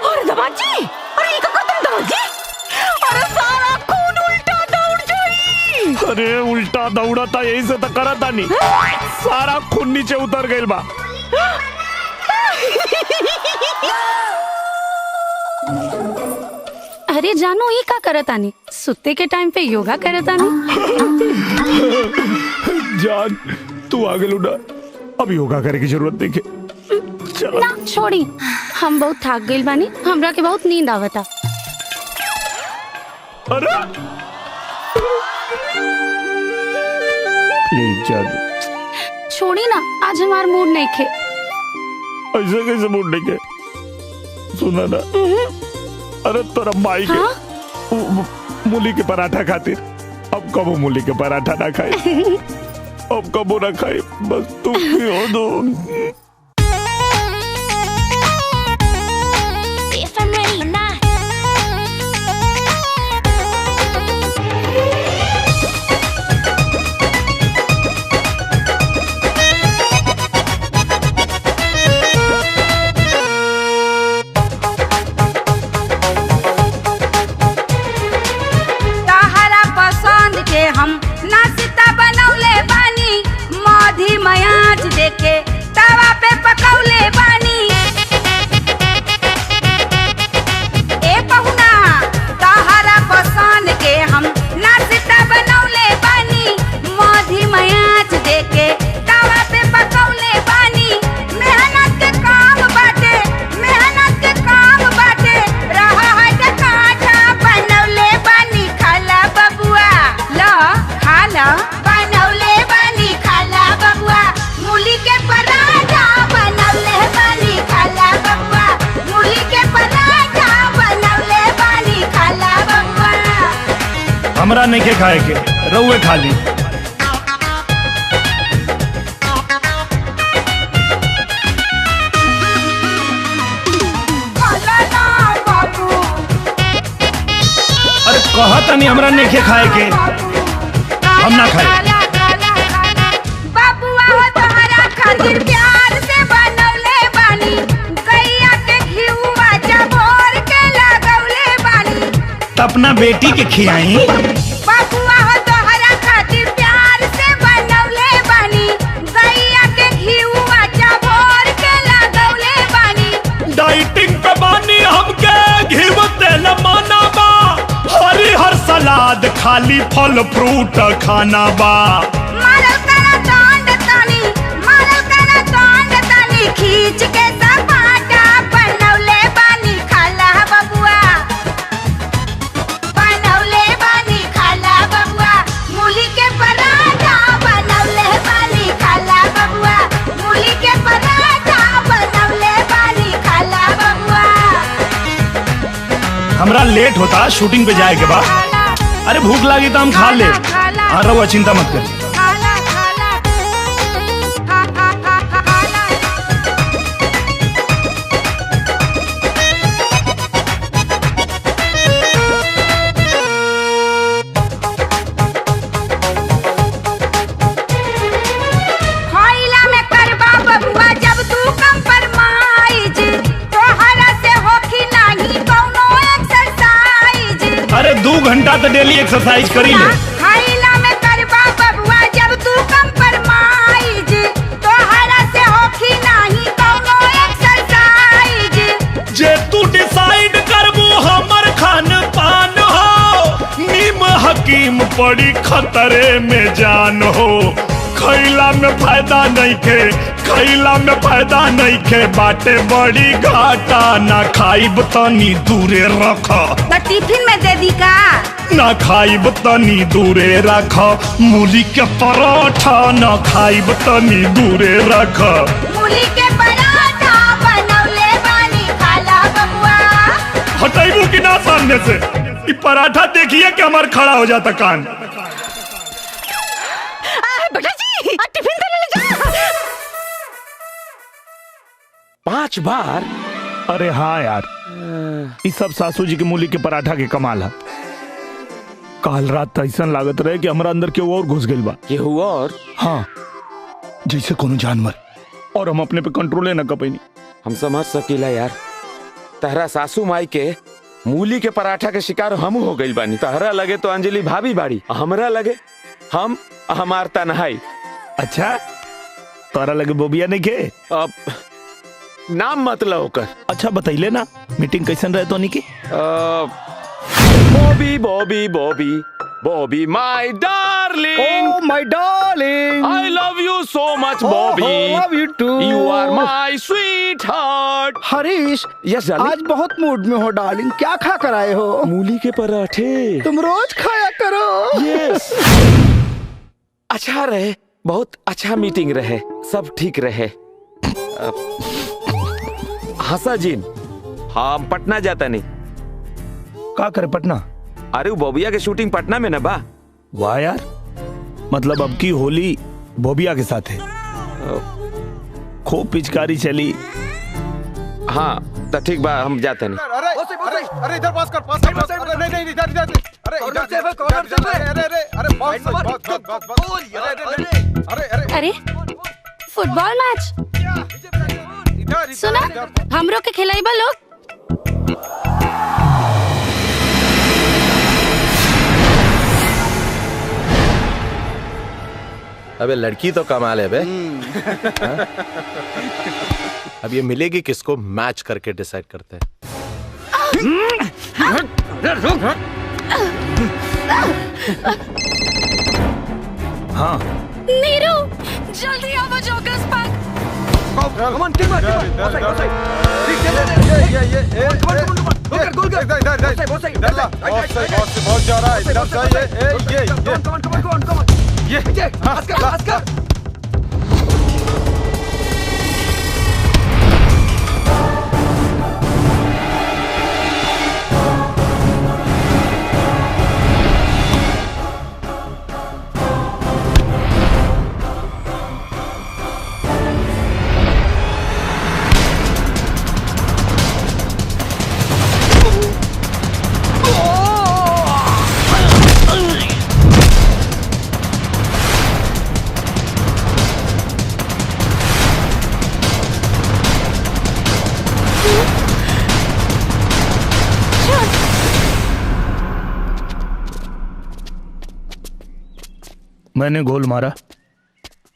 अरे दामाद जी, अरे ये क्या करते हैं दामाद जी? अरे सारा खून उल्टा दौड़ जाई। अरे उल्टा दौड़ा था यही से तो करा था नहीं। सारा खून नीचे उतर गइल बा। अरे जानो ये का करत आनी? सुते के टाइम पे योगा करत आनी। जान तू आगे लुड़ा, अब योगा करे की जरूरत नहीं है। चलो ना छोड़ी, हम बहुत थक गइल बानी। हमरा के बहुत नींद आवता। अरे प्लीज जान छोड़ी ना, आज हमार मूड नहीं खे। ऐसे कैसे मूड नहीं के? सुना ना, अरे तोरा माई के मूली के पराठा खातिर अब कबो मूली के पराठा ना खाए। अब कबो ना खाए, बस तुम भी हो दो। हम नाश्ता बनौले बानी, मधी मयाच देके तवा पे पकौले बानी। ए पहुना तहरा पसंद के हम नाश्ता बनौले बानी, मधी मयाच देके तवा पे पकौले बानी। मेहनत के काम बाटे, मेहनत के काम बाटे, रहा है के काठा बनौले बानी। खाला बबुआ खाला बनौले बानी, खाला बबुआ मूली के पराठा बनौले बानी। खाला बबुआ मूली के पराठा बनौले बानी। खाला बबुआ हमरा नहीं के खाए के, रउए खा ली। अरे कहत नहीं हमरा नहीं के खाए के, हम ना खाए। बबुआ हो तोहरा खातिर प्यार से बनौले बानी, गैया के घिउवा चबोर के लगौले बानी। तो अपना बेटी के खियाई। बबुआ हो तोहरा खातिर प्यार से बनौले बानी, गैया के घिउवा चबोर के लगौले बानी। डाइटिंग पे बानी हमके घिव तेल माना बा, हरी हर सलाद खाली फल फ्रूट खाना बा। मारल करा डांड तानी, मारल करा डांड तानी, खींच के सपाटा बनौले बानी। खाला बबुआ बनौले बानी। खाला बबुआ मूली के पराठा बनौले बानी। खाला बबुआ मूली के पराठा बनौले बानी। खाला बबुआ हमरा लेट होता शूटिंग पे जाए के बाद। अरे भूख लगी तो हम खा ले। हाँ रहुआ चिंता मत कर। खइला में करबा बबुआ जब तू कंप्रोमाइज, तोहरा से होखी नहीं कौनो एक्सरसाइज। अरे 2 घंटा तो डेली एक्सरसाइज करी ले। खइला में करबा बबुआ जब तू कंप्रोमाइज, तोहरा से होखी नहीं कौनो एक्सरसाइज। जे तू डिसाइड करबू हमर खान पान हो, नीम हकीम पड़ी खतरे में जान हो। खैला में फायदा नहीं खे, खैला में फायदा नहीं खे, बाटे बड़ी घाटा। ना खाइब तनी दूरे रख, तो टिफिन में दे दी का? ना खाइब तनी दूरे रख, मूली के पराठा ना खाइब तनी दूरे रख। मूली के पराठा बनौले बानी खाला बबुआ। हटाइबू कि ना सामने से? ये पराठा देखिए कि हमार खड़ा हो जाता कान। बेटा जी टिफिन तो ले जा। 5 बार? अरे हाँ यार, इस सब सासू जी के मूली के पराठा के कमाल है। काल रात ऐसा लागत रहे कि हमारा अंदर केहू और घुस गइल बा। केहू और? हाँ, जैसे कोनो जानवर, और हम अपने पे कंट्रोले न कर पैनी। हम समझ सकीला यार, तहरा सासू माई के मूली के पराठा के शिकार हम हो गइल बानी। तहरा लगे तो अंजलि भाभी बाड़ी, हमरा लगे हम हमार तन्हाई। अच्छा, तारा लगे बोबिया नहीं के? अब नाम मतलब होकर। अच्छा बताइले ना, मीटिंग कैसन रहे तो नहीं की? Bobby Bobby Bobby Bobby my darling, Oh my darling, I love you so much Bobby. love you too. You are my sweetheart. Harish, Yes darling. आज बहुत मूड में हो डार्लिंग, क्या खा कर आए हो? मूली के पराठे। तुम रोज खाया करो। Yes. अच्छा रहे, बहुत अच्छा मीटिंग रहे, सब ठीक रहे। हंसा जीन, हम पटना जाता नहीं। का करे पटना? अरे वो बॉबिया के शूटिंग पटना में ना बा। वाह यार, मतलब अब की होली बॉबिया के साथ है। खूब पिचकारी चली। हाँ तो ठीक बा, हम जाते नहीं। अरे इधर पास कर, नहीं इधर अरे फुटबॉल मैच सुना, हमरो के खिलाइबा लोग। अबे लड़की तो कमाल है बे। अब ये मिलेगी किसको, मैच करके डिसाइड करते हैं। हाँ नीरू, जल्दी आओ जॉगर्स पार्क। मैंने गोल मारा,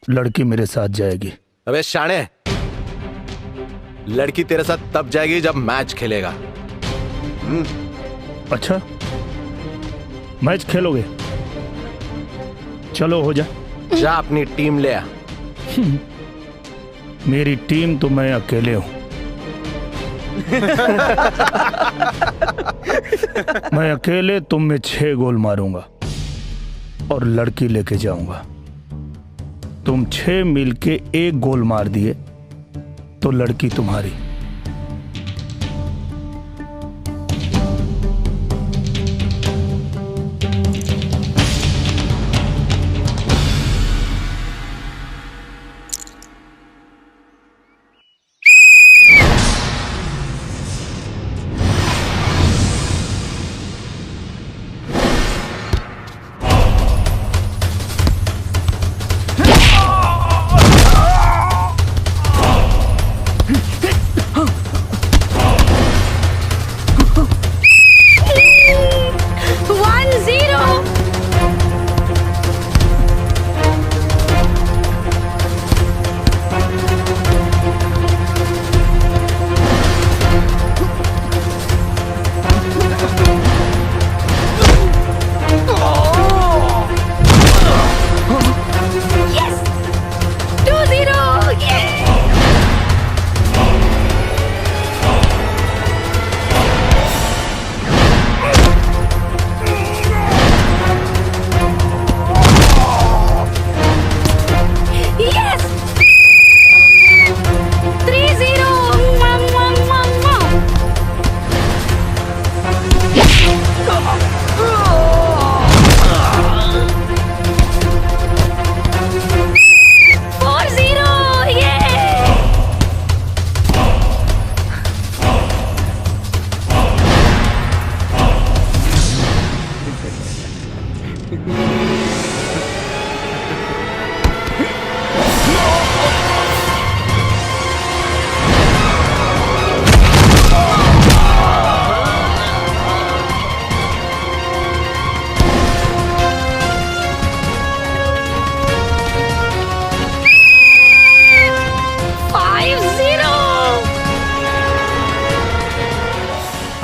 लड़की मेरे साथ जाएगी। अबे शाणे, लड़की तेरे साथ तब जाएगी जब मैच खेलेगा। अच्छा, मैच खेलोगे? चलो हो जा। जा अपनी टीम ले आ। मेरी टीम तो मैं अकेले हूं। मैं अकेले तुम में 6 गोल मारूंगा और लड़की लेके जाऊंगा। तुम 6 मिलके 1 गोल मार दिए तो लड़की तुम्हारी।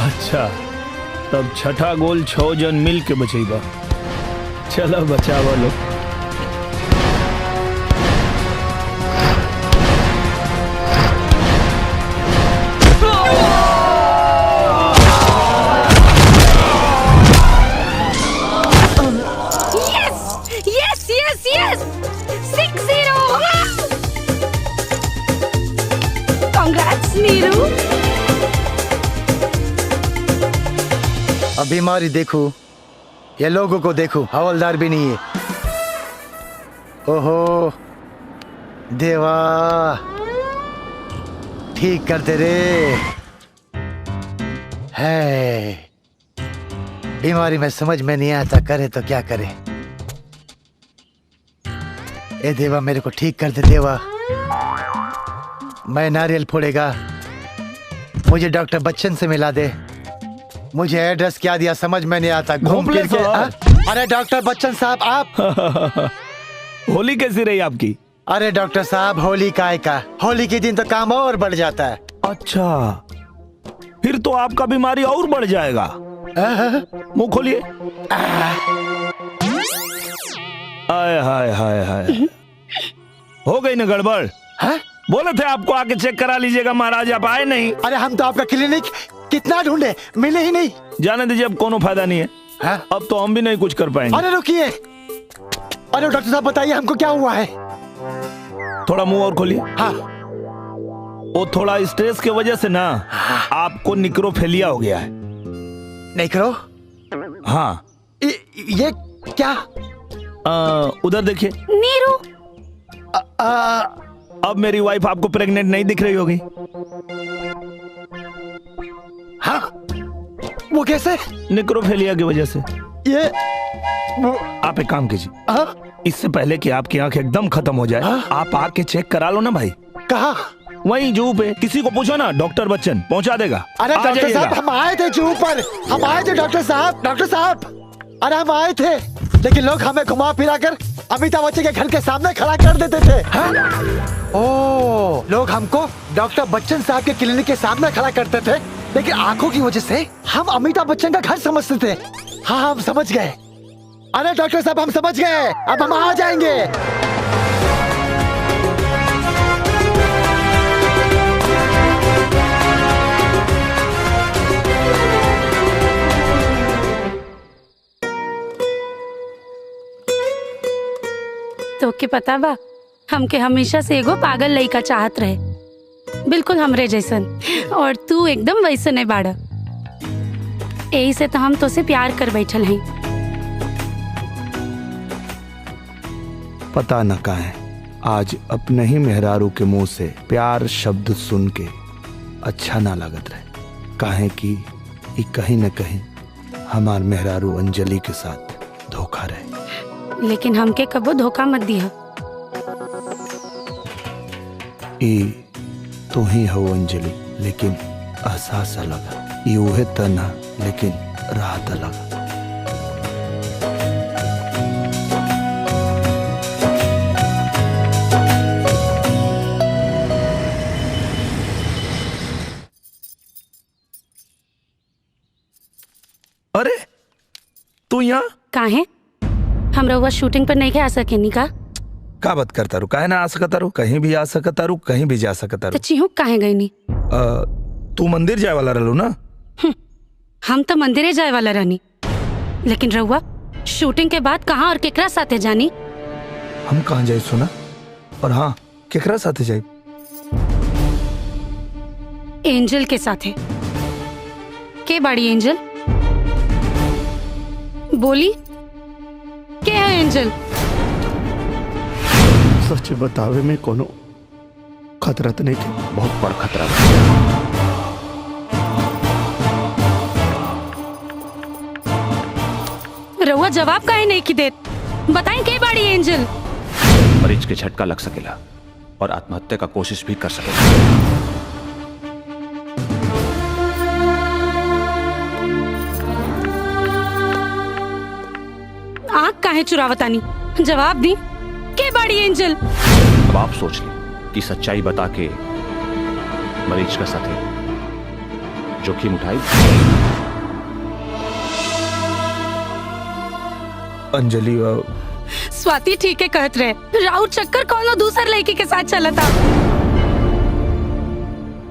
अच्छा, तब छठा गोल 6 जन मिल के बचेगा। चलो बचावा लो। Yes yes yes 6-0। Congrats Neeru. अब बीमारी देखो, ये लोगों को देखो, हवलदार भी नहीं है। ओहो देवा, ठीक करते रे। है बीमारी में समझ में नहीं आता, करे तो क्या करे। ए देवा, मेरे को ठीक कर दे देवा। मैं नारियल फोड़ेगा, मुझे डॉक्टर बच्चन से मिला दे। मुझे एड्रेस क्या दिया समझ में नहीं आता, घूम फिर के। अरे डॉक्टर बच्चन साहब, आप होली कैसी रही आपकी? अरे डॉक्टर साहब, होली काय का, होली के दिन तो काम और बढ़ जाता है। अच्छा, फिर तो आपका बीमारी और बढ़ जाएगा। मुंह खोलिए। हाय हाय हाय हाय, हो गई ना गड़बड़? बोले थे आपको आके चेक करा लीजिएगा महाराज, आप आए नहीं। अरे हम तो आपका क्लिनिक कितना ढूंढे, मिले ही नहीं। जाने दीजिए, अब कोनो फायदा नहीं है। अब तो हम भी नहीं कुछ कर पाएंगे। अरे रुकिए, अरे डॉक्टर साहब बताइए हमको क्या हुआ है। थोड़ा मुंह और खोलिए। हाँ। वो थोड़ा स्ट्रेस की वजह से ना आपको निक्रोफेलिया हो गया है। निक्रो? हाँ। ये क्या? उधर देखिए। नीरू। अब मेरी वाइफ आपको प्रेग्नेंट नहीं दिख रही होगी। हाँ, वो कैसे? निक्रोफेलिया की वजह से। ये आप एक काम कीजिए, इससे पहले कि आपकी आंख एकदम खत्म हो जाए, आप आके चेक करा लो ना भाई। कहाँ? वहीं जू पे, किसी को पूछो ना, डॉक्टर बच्चन पहुंचा देगा। अरे डॉक्टर साहब, हम आए थे जू पर, हम आए थे डॉक्टर साहब। डॉक्टर साहब, अरे हम आए थे, लेकिन लोग हमें घुमा फिरा कर अमिताभ बच्चन के घर के सामने खड़ा कर देते थे। ओह, लोग हमको डॉक्टर बच्चन साहब के क्लिनिक के सामने खड़ा करते थे, लेकिन आंखों की वजह से हम अमिताभ बच्चन का घर समझते थे। हाँ, हम समझ गए। अरे डॉक्टर साहब, हम समझ गए, अब हम आ जाएंगे। तो के पता बा, हमके हमेशा से एगो पागल लड़का चाहत रहे, बिल्कुल हमरे जैसन, और तू एकदम वैसन है बाड़ा। यही से तो हम तो से प्यार कर बैठल हैं। पता न काहे आज अपने ही मेहरारू के मुंह से प्यार शब्द सुन के अच्छा ना लगत रहे। काहे कि ये कहीं न कहीं हमार मेहरारू अंजलि के साथ धोखा रहे। लेकिन हमके कबो धोखा मत दिया। तू ही हो अंजलि, लेकिन एहसास अलग। ये उहे तना, लेकिन राहत अलग। अरे तू यहाँ काहे? हम रउआ शूटिंग पर नहीं के आ सकेनी का? का बात करता रू? काहे ना आ सकता रू? कहीं भी आ सकता रू, कहीं भी जा सकता रू। तो चिहुक काहे गई नी? तू मंदिर जाए वाला रहलू ना? हम तो मंदिरे जाए वाला रहनी, लेकिन रउआ शूटिंग के बाद कहाँ और केकरा साथे जानी? हम कहाँ जाए सुना? और हाँ, केकरा साथे जाए? एंजल के साथे। के बाड़ी एंजल? बोली, के है एंजल? सच बतावे में कोनो खतरा तो नहीं थे? बहुत बड़ा खतरा। रउआ जवाब काहे नहीं की देत? बताई के बाड़ी एंजल? मरीज के झटका लग सकेला और आत्महत्या का कोशिश भी कर सकेला। आँख काहे चुरावतानी? जवाब दी, के बाड़ी एंजल? अब आप सोच लें कि सच्चाई बता के मरीज का साथे जोखिम उठाई। अंजलि स्वाति ठीक है कहत रहे, राउत चक्कर कौनो दूसर लड़की के साथ चला था।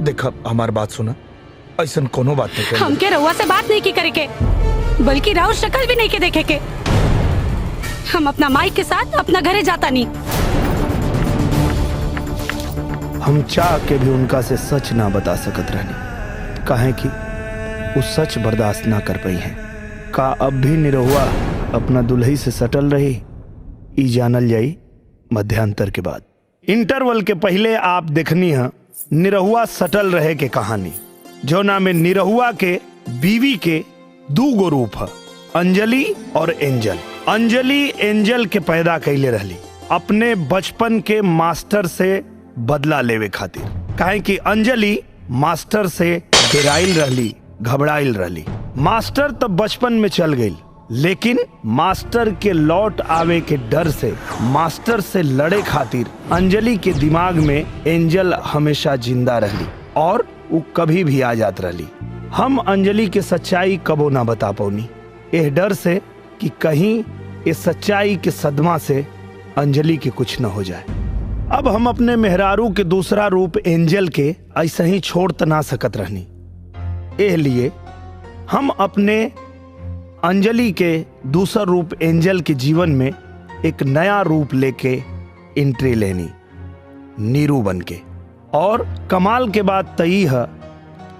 देख हमार बात सुना, ऐसा कोनो बात नहीं करी। हमके रउआ से बात नहीं की करे के, बल्कि राउत शक्ल भी नहीं के देखे के। हम अपना माई के साथ अपना घरे जाता नहीं। हम चाह के भी उनका से सच ना बता सकत रहनी, काहे कि वो सच बर्दाश्त ना कर पाई है। का अब भी निरहुआ अपना दुल्ही से सटल रही, ई जानल जाई मध्यांतर के बाद। इंटरवल के पहले आप देखनी है निरहुआ सटल रहे के कहानी, जो नाम में निरहुआ के बीवी के दू गो रूप है, अंजलि और एंजल। अंजलि एंजल के पैदा कैले रहली अपने बचपन के मास्टर से बदला लेवे खातिर, काहे कि अंजलि मास्टर से डेराइल रहली, घबराइल रहली। मास्टर तो बचपन में चल गई, लेकिन मास्टर के लौट आवे के डर से मास्टर से लड़े खातिर अंजलि के दिमाग में एंजल हमेशा जिंदा रहली और वो कभी भी आ जात रहली। हम अंजलि के सच्चाई कबो ना बता पौनी, एह डर से कि कहीं इस सच्चाई के सदमा से अंजलि के कुछ न हो जाए। अब हम अपने मेहरारू के दूसरा रूप एंजल के ऐसा ही छोड़ त ना सकत रहनी, एह लिए हम अपने अंजलि के दूसरा रूप एंजल के जीवन में एक नया रूप लेके एंट्री लेनी, नीरू बन के। और कमाल के बात तई है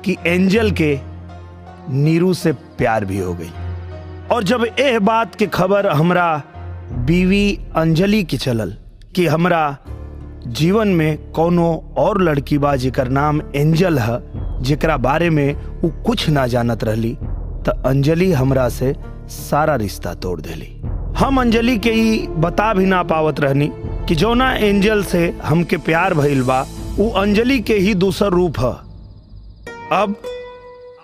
कि एंजल के नीरू से प्यार भी हो गई। और जब यह बात के खबर हमरा बीवी अंजलि की चलल कि हमरा जीवन में कोनो और लड़की बा जेकर नाम एंजल है, जेकरा बारे में वो कुछ ना जानत रहली, तो अंजलि हमरा से सारा रिश्ता तोड़ देली। हम अंजलि के ही बता भी ना पावत रहनी कि जौना एंजल से हमके प्यार भइल बा वो अंजलि के ही दूसर रूप है। अब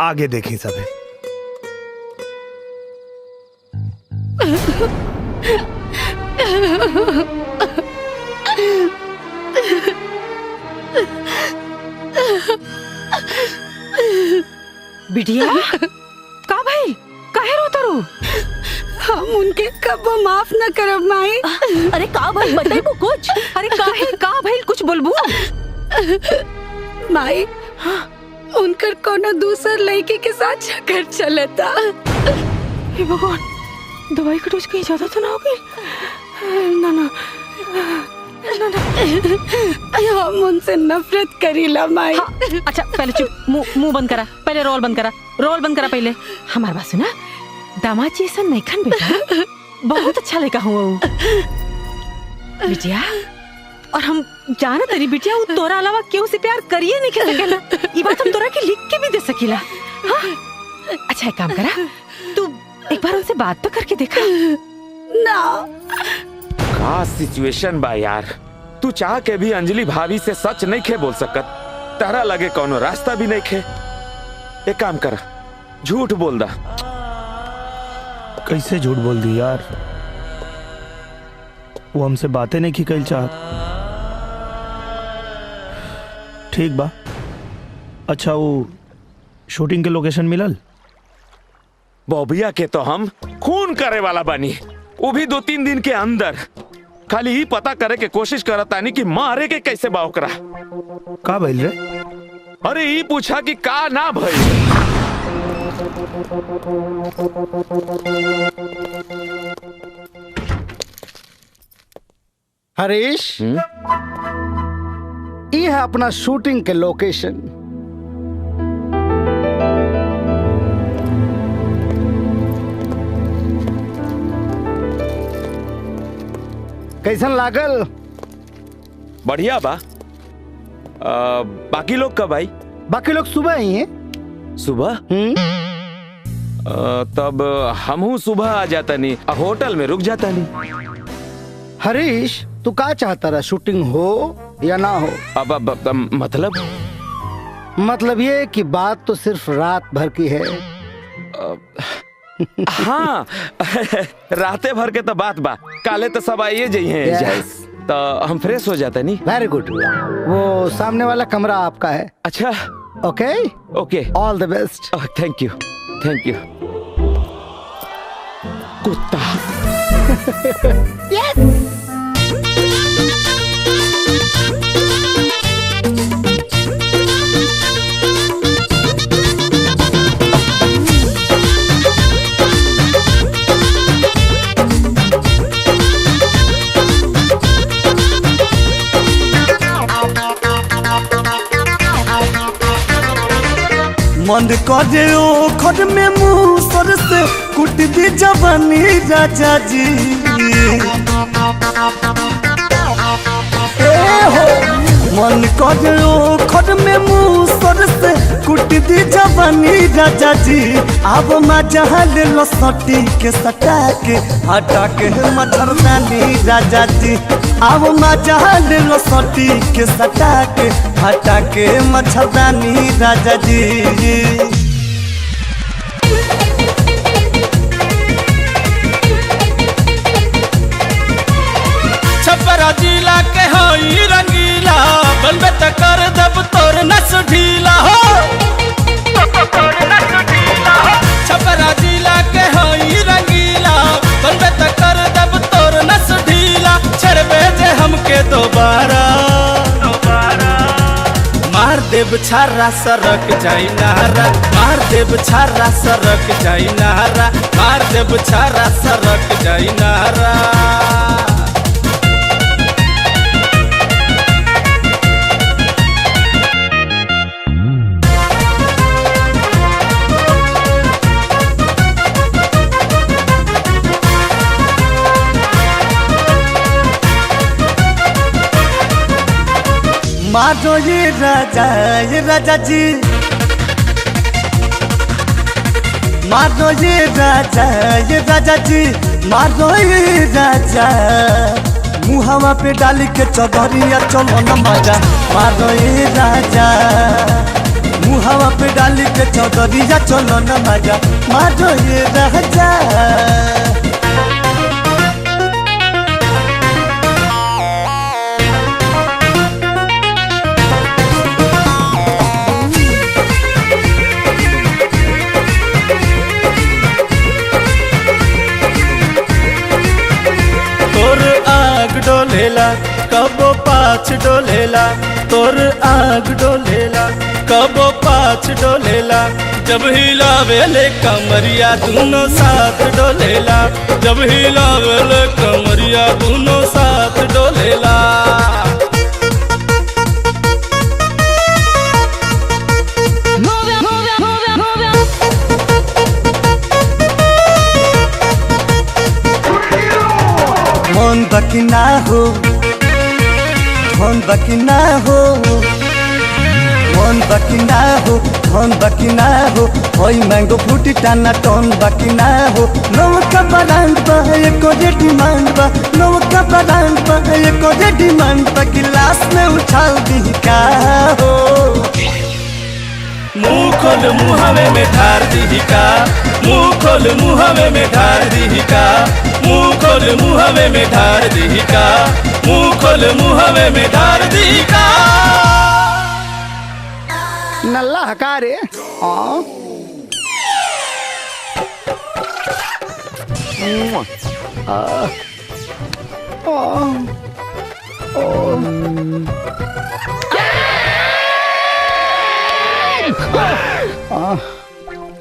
आगे देखी सबे। बिटिया का भाई काहे रोता रू? हम उनके कबो माफ न करब माई। अरे का भाई बताइबू कुछ? अरे काहे का भाई कुछ बोलबू? माई उनकर कोनो दूसर लड़की के साथ चक्कर चलता। हे भगवान, दवाई का डोज कहीं ज्यादा तो ना हो गई? ना ना हम उनसे नफरत करीला माई। हाँ, अच्छा पहले चुप, मुंह बंद करा, पहले रोल बंद करा, रोल बंद करा पहले। हमारे बात सुना, दामाद जी ऐसा नहीं खान बेटा, बहुत अच्छा लड़का हूँ बिटिया। और हम जाना तरी बिटिया वो तोरा अलावा केहू से प्यार करिए नहीं कर सकेला, ये बात हम तोरा के लिख के भी दे सकीला। हाँ? अच्छा एक काम करा, तू एक बार उनसे बात तो करके देखा ना। का सिचुएशन बा यार, तू चाह के भी अंजलि भाभी से सच नहीं खे बोल सकत, तारा लगे कोनो रास्ता भी नहीं खे। एक काम कर, झूठ बोल दा। कैसे झूठ बोल दी यार, वो हमसे बातें नहीं की कल चाहत। ठीक बा, अच्छा वो शूटिंग के लोकेशन मिलल? बॉबिया के तो हम खून करे वाला बनी, वो भी 2-3 दिन के अंदर। खाली ही पता करे के कोशिश करतानी कि मारे के कैसे बा ओकरा। का भइल रे? अरे ही पूछा कि का ना भइल। हरीश, ये है अपना शूटिंग के लोकेशन। कैसन लागल? बढ़िया बा। बाकी लोग कब आई? बाकी लोग सुबह ही हैं। सुबह? तब हमहू सुबह आ जाता नहीं, होटल में रुक जाता नहीं। हरीश तू का चाहता रहा, शूटिंग हो या ना हो? अब मतलब ये कि बात तो सिर्फ रात भर की है। हाँ राते भर के तो बात बा, काले तो सब आइए जाइए Yes. तो हम फ्रेश हो जाते नहीं। Very good. वो सामने वाला कमरा आपका है। अच्छा okay okay, all the best. Thank you thank you. कुत्ता मन करे ओ खड में मुंह सर से कुट दी जवानी राजा जी। ए हो मन करे ओ खड में मुंह सर से कुट दी जवानी राजा जी। अब मजा ले लो सटी के सटा के हटा के मच्छरदानी राजा जी। अब मजा ले लो सटी के सटा के हटा के मच्छरदानी राजा जी। छपरा जिला के होई रंगीला, बनबे त कर दब तोर नस ढीला हो। छपरा जिला के होई रंगीला, बनबे त कर दब तोर नस ढीला। छड़बे जे हमके दोबारा मार देव छारा सरक जाई नारा, मार देव छारा सरक जाई नारा, मार देव छारा सरक जाई नारा। मारो ये राजा जी। मारो ये राजा जी। मारो ये राजा। मुहावा पे डाली के चौधरिया चलो न मजा। मारो ये राजा। मुहावा पे डाली के चौधरिया चलो न मजा। मारो ये राजा। तोर आग डोलेला कबो पाछ डोलेला, तोर आग डोलेला कबो पाछ डोलेला। जब हिलावेले कमरिया दोनों साथ डोलेला, जब हिलावेले कमरिया दोनों साथ डोलेला। मन बाकी ना हो, मन बाकी ना हो, मन बाकी ना हो, मन बाकी ना हो। ओई मैंगो फ्रूटी टाना टोन बाकी ना हो। नौका ब्रांड बा एको जे डिमांड बा, नौका ब्रांड बा एको जे डिमांड बा। गिलास में उछाल दी का हो। मुँह खोल मुँहवे में ढार दी का, मुँह खोल मुँहवे में ढार दी का, मुँह खोल मुँहवे में ढार दी का, मुँह खोल मुँहवे में ढार दी का। नल्ला हकारे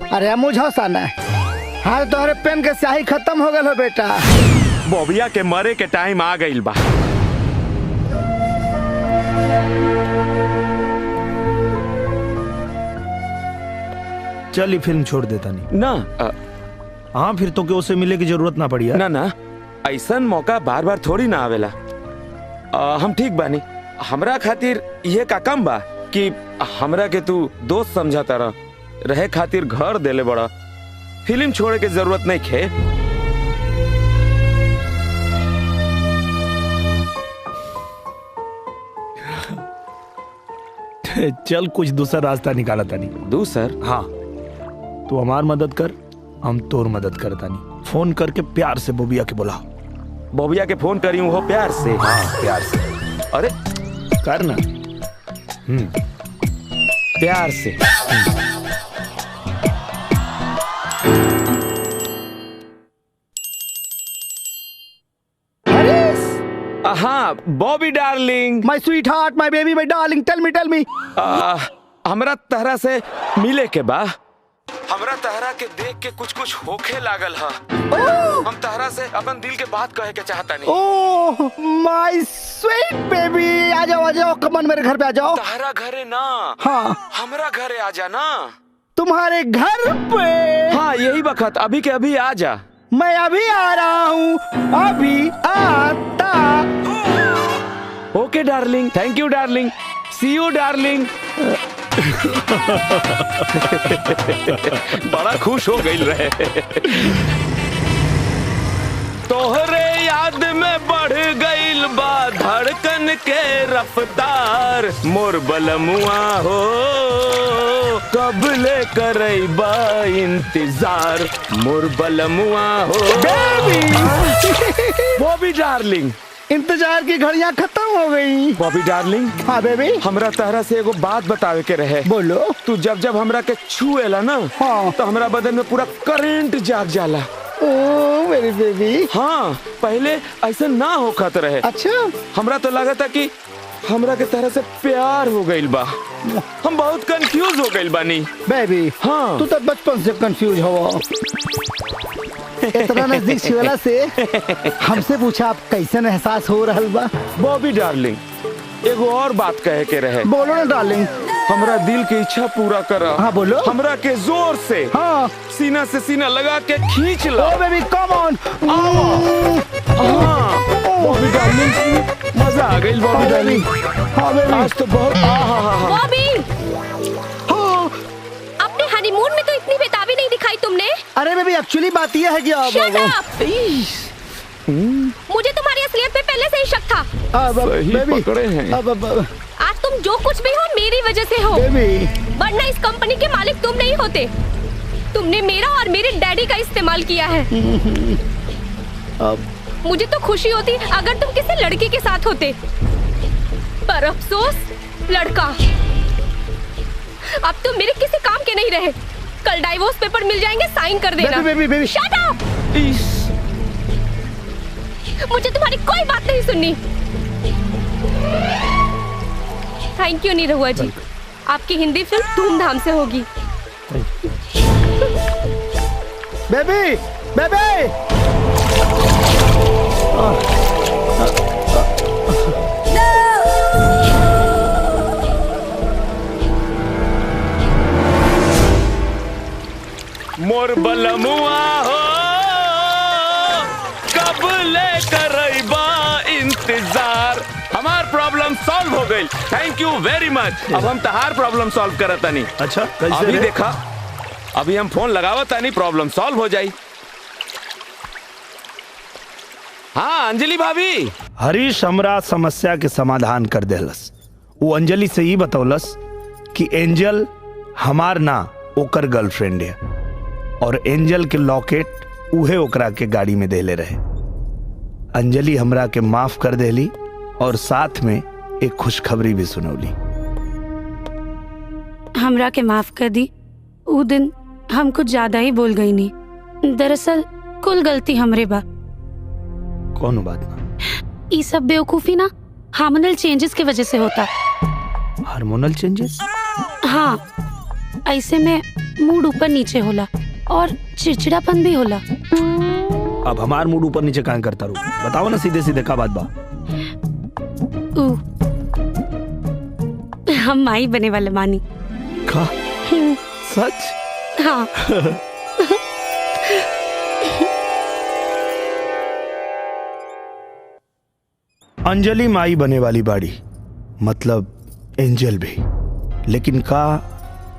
अरे मुझे साना हाँ तोहरे पेन के स्याही खत्म हो गल हो बेटा। बॉबिया के मरे के टाइम आ गइल बा। चल फिल्म छोड़ देता नहीं ना। हाँ फिर तो उसे मिले की जरूरत ना पड़ी। ना ना ऐसा मौका बार बार थोड़ी ना आवेला। हम ठीक बानी। हमरा खातिर ये का कम बा कि हमरा के तू दोस्त समझाता रहे खातिर घर देले बड़ा, फिल्म छोड़े के जरूरत नहीं खे। चल कुछ दूसरा रास्ता निकाला तानी। दूसर? हाँ, तू हमार मदद कर, हम तोर मदद कर तानी। फोन करके प्यार से बोबिया के बुला। बोबिया के फोन करी हो प्यार से? हाँ प्यार से। अरे कर ना। प्यार से। हाँ बॉबी डार्लिंग, माय स्वीट हार्ट, माय बेबी, माय डार्लिंग, टेल मी। हमरा तहरा से मिले के बा। हमरा तहरा के देख के कुछ होखे लागल हा। हम तहरा से अपन दिल के बात कहे के चाहता नहीं। ओह माय स्वीट बेबी, आ जाओ, कमन मेरे घर पे आ जाओ। तहरा घरे ना, हाँ हमरा घरे आ जा ना। तुम्हारे घर पे? हाँ यही वक्त, अभी के अभी आ जा। मैं अभी आ रहा हूँ, अभी आता। Okay darling, thank you darling, see you darling. बड़ा खुश हो गई रहे। तोहरे याद में बढ़ गईल बा धड़कन के रफ्तार। मोर बलमुआ हो कब ले करैबा इंतजार। मोर बलमुआ हो बॉबी डार्लिंग। इंतजार की घड़ियां खत्म हो गई। Bobby darling. हाँ बेबी। हमरा तहरा से एगो बात बतावे के रहे। बोलो। तू जब हमरा के छुएला ना, हाँ, तो हमरा बदन में पूरा करंट जाग जाला। ओह मेरी बेबी। हाँ पहले ऐसा ना होखत रहे। अच्छा। हमरा तो लगा था कि हमरा के तरह से प्यार हो गइल बा। हम बहुत कंफ्यूज हो गइल बानी बेबी। हाँ तू तो बचपन से कंफ्यूज हो। इतना नजदीक छुएला से हमसे पूछा आप कैसे एहसास हो रहल बा? बॉबी डार्लिंग एगो और बात कहे के रहे। बोलो ना डार्लिंग। हमरा दिल की इच्छा पूरा करा। हाँ बोलो। हमरा के जोर से, हाँ, सीना से सीना लगा के खींच लो। ओ बेबी कम ऑन। हाँ बॉबी डार्लिंग, मजा आ गई बॉबी डार्लिंग। हाँ बेबी। आज तो बहुत बॉबी, अपने हनीमून में तो इतनी बेताबी नहीं दिखाई तुमने। अरे बेबी एक्चुअली बात यह है कि मुझे तुम्हारी असलियत पे पहले से ही शक था। सही पकड़े हैं। आज तुम जो कुछ भी हो मेरी वजह से हो। वरना इस कंपनी के मालिक तुम नहीं होते। तुमने मेरा और मेरे डैडी का इस्तेमाल किया है। मुझे तो खुशी होती अगर तुम किसी लड़के के साथ होते, पर अफसोस लड़का। अब तुम मेरे किसी काम के नहीं रहे। कल डाइवोर्स पेपर मिल जाएंगे, साइन कर देना। Baby shut up. मुझे तुम्हारी कोई बात नहीं सुननी। थैंक यू निरहुआ जी, आपकी हिंदी फिल्म धूमधाम से होगी। बेबी बेबी मोर बलमुआ हो कब ले करैबा इंतजार। हमार प्रॉब्लम सॉल्व हो गई। थैंक यू वेरी मच। अब हम तहार प्रॉब्लम सॉल्व करत तानी। अच्छा कैसे? अभी देखा, अभी हम फोन लगावत तानी, प्रॉब्लम सॉल्व हो जाई। हाँ अंजलि भाभी। हरीश हमरा समस्या के समाधान कर देलस। वो अंजलि से ही बतौलस कि एंजल हमार ना ओकर गर्लफ्रेंड है और एंजल के लॉकेट उहे ओकरा के गाड़ी में देले रहे। अंजलि हमरा के माफ कर देली और साथ में एक खुशखबरी भी सुनौली। हमरा के माफ कर दी। वो दिन हम कुछ ज्यादा ही बोल गई नहीं। दरअसल कुल गलती हमरे बा। कौन बात ना? ये सब बेवकूफी ना हार्मोनल चेंजेस की वजह से होता। Hormonal changes? हाँ, ऐसे में मूड ऊपर नीचे होला और चिड़चिड़ापन भी होला। अब हमार मूड ऊपर नीचे काहे करता रू? बताओ ना सीधे सीधे का बात बा। हम माई बने वाले मानी। का? सच? हाँ। अंजलि माई बने वाली बाड़ी, मतलब एंजल भी। लेकिन का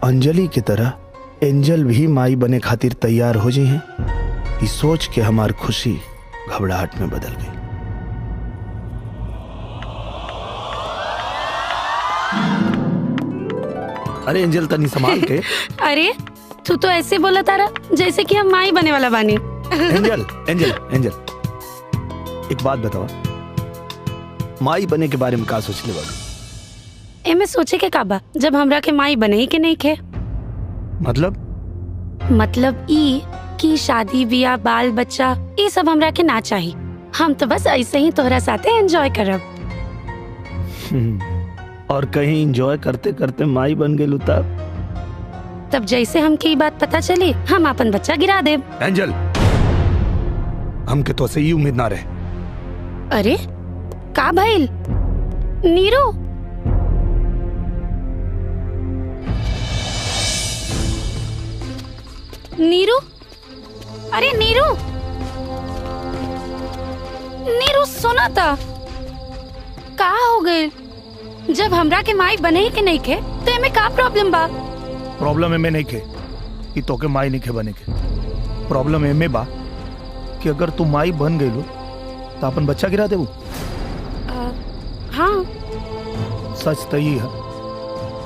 अंजलि की तरह एंजल भी माई बने खातिर तैयार हो जी हैं। इस सोच के हमार खुशी घबराहट में बदल गई। अरे एंजल तनी संभाल के। अरे तू तो ऐसे बोला तारा जैसे कि हम माई बने वाला बानी। एंजल एंजल एंजल एक बात बताओ, माई बने के बारे में का सोचले बाड़ू? एमे सोचे के काबा जब हमरा के माई बने ही के नहीं खे। मतलब ई कि शादी बियाह बाल बच्चा ये सब हमरा के ना चाहिए। हम तो बस ऐसे ही तोहरा साथे एंजॉय करब। और कहीं एंजॉय करते करते माई बन गेलू तब जैसे हमके ई बात पता चली हम अपन बच्चा गिरा देब। एंजल हमके तो से ही उम्मीद ना रहे। अरे का भइल नीरू? नीरू, अरे नीरू, नीरू सुना था का हो गए? जब हमरा के माई बने ही के नहीं के तो एमे का प्रॉब्लम बा? प्रॉब्लम एमे नहीं के कि तोके माई नहीं के बने के। प्रॉब्लम एमे बा कि अगर तू माई बन गईलू तो अपन बच्चा गिरा देबू। हाँ सच तो ये है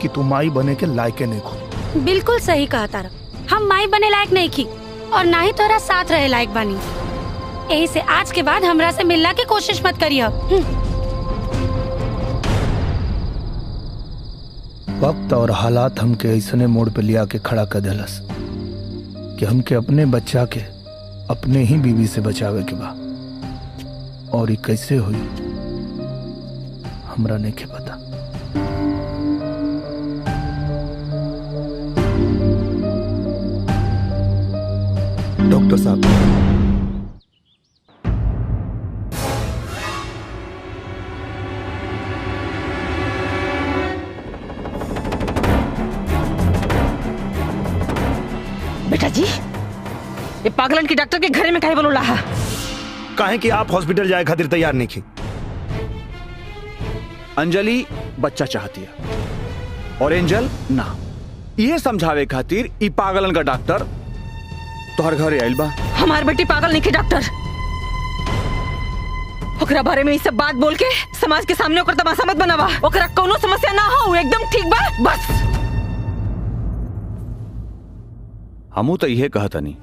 कि तू माई बने के लायक नहीं खो। बिल्कुल सही कहा तारा, हम माई बने लायक नहीं की और ना ही तोरा साथ रहे लायक बानी। यही से आज के बाद हमरा से मिलना की कोशिश मत करिए। वक्त और हालात हमके ऐसने मोड़ पे लिया के खड़ा कर देलस कि हमके अपने बच्चा के अपने ही बीवी से बचावे के बा। और ये कैसे हुई हमरा नहीं के पता। डॉक्टर साहब, बेटा जी ये पागलन की डॉक्टर के घरे में काहे बोला है? काहे कि आप हॉस्पिटल जाए खातिर तैयार नहीं की। अंजलि बच्चा चाहती है और एंजल ना। ये समझावे खातिर ई पागलन का डॉक्टर तोहर घरे आइल बा। हमार बेटी पागल नहीं की डॉक्टर। ओकरा बारे में ये सब बात बोल के समाज के सामने ओकर तमाशा मत बनावा। ओकरा कोनो समस्या ना हो, एकदम ठीक बा बस। हमू तो यह कहता नहीं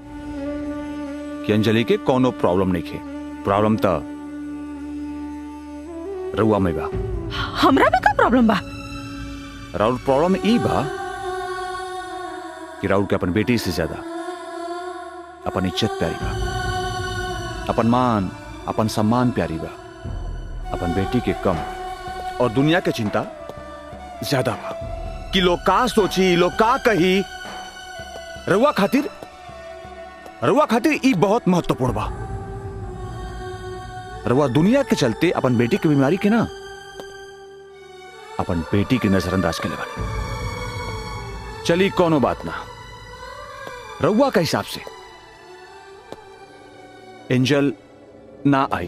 कि अंजलि के कोनो प्रॉब्लम नहीं खे। प्रॉब्लम तो रउआ में बा। हमरा में का प्रॉब्लम बा? राउर प्रॉब्लम ई बा कि राउर के अपन बेटी से ज्यादा अपन इज्जत प्यारी बा, अपन मान अपन सम्मान प्यारी बा, अपन बेटी के कम और दुनिया के चिंता ज्यादा बा कि लोग का सोची, लोग का कही। रउआ खातिर ई बहुत महत्वपूर्ण बा। रउआ दुनिया के चलते अपन बेटी की बीमारी के ना अपन बेटी की नजरअंदाज के बानी। चली कोनो बात ना। रउआ के हिसाब से एंजल ना आई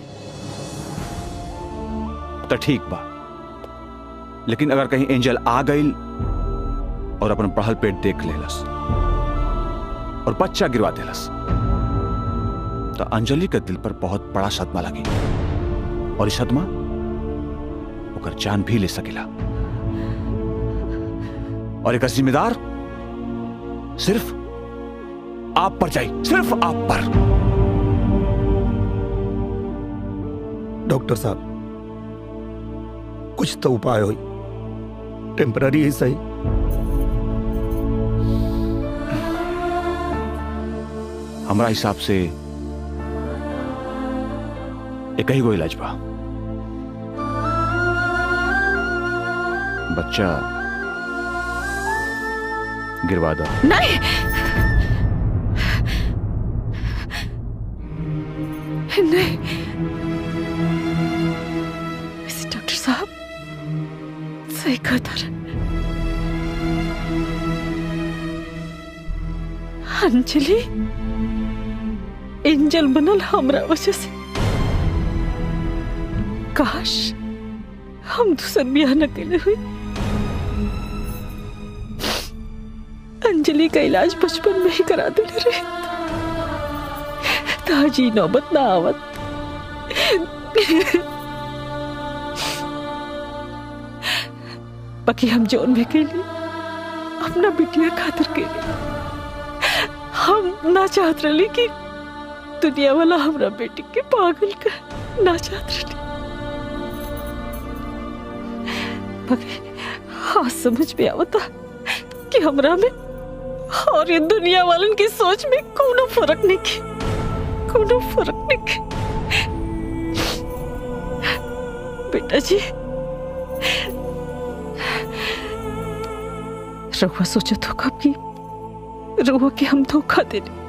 तो ठीक बा, लेकिन अगर कहीं एंजल आ गई और अपन पढ़ल पेट देख लेलस और बच्चा गिरवा देलस तो अंजलि के दिल पर बहुत बड़ा सदमा लगी और इस सदमा ओकर जान भी ले सकेला। और एक जिम्मेदार सिर्फ आप पर जाए, सिर्फ आप पर। डॉक्टर साहब कुछ तो उपाय हो, टेम्पररी ही सही। हमारा हिसाब से एक ही को इलाज बा। बच्चा गिरवा दो। नहीं नहीं डॉक्टर साहब सही कहता रहे। अंजलि एंजल बनल हमरा वजह से। काश हम दूसर ब्याह न केले हुई। अंजलि का इलाज बचपन में ही करा देने रहे ताजी नौबत ना आवत। बाकी हम जोन भी के लिए अपना बिटिया खातिर के लिए हम ना चाहत रही कि दुनिया वाला हमरा बेटी के पागल कर ना चाहत रही। बाकी हाँ समझ में आवता कि हमरा में और ये दुनिया वालन की सोच में कोनो फर्क नहीं के, कोनो फर्क नहीं के। बेटा जी रहुआ सोचो तो कब की रहुआ के हम धोखा देने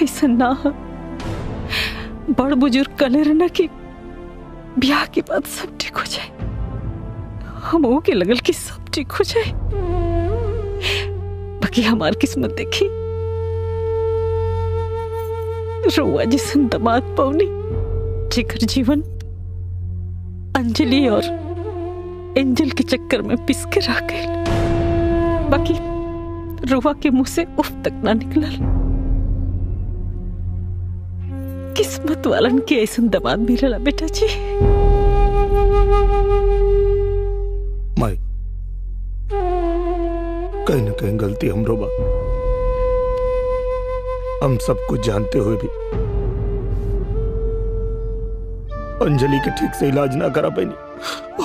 ऐसा ना हो। बड़ बुजुर्ग कले रहना कि ब्याह के बाद सब ठीक हो जाए, हम के लगल कि सब ठीक हो जाए। बाकी हमार किस्मत देखी रहुआ जिसन दामाद पौनी जेकर जीवन अंजलि और एंजल के चक्कर में पिस के रह गए। बाकी रुआ के मुंह से उफ तक ना निकलल। किस्मत वालन के ऐसा दामाद मिलला बेटा जी। माई कहीं न कहीं गलती हमरो बा। हम सब कुछ जानते हुए भी अंजलि के ठीक से इलाज ना करा पाई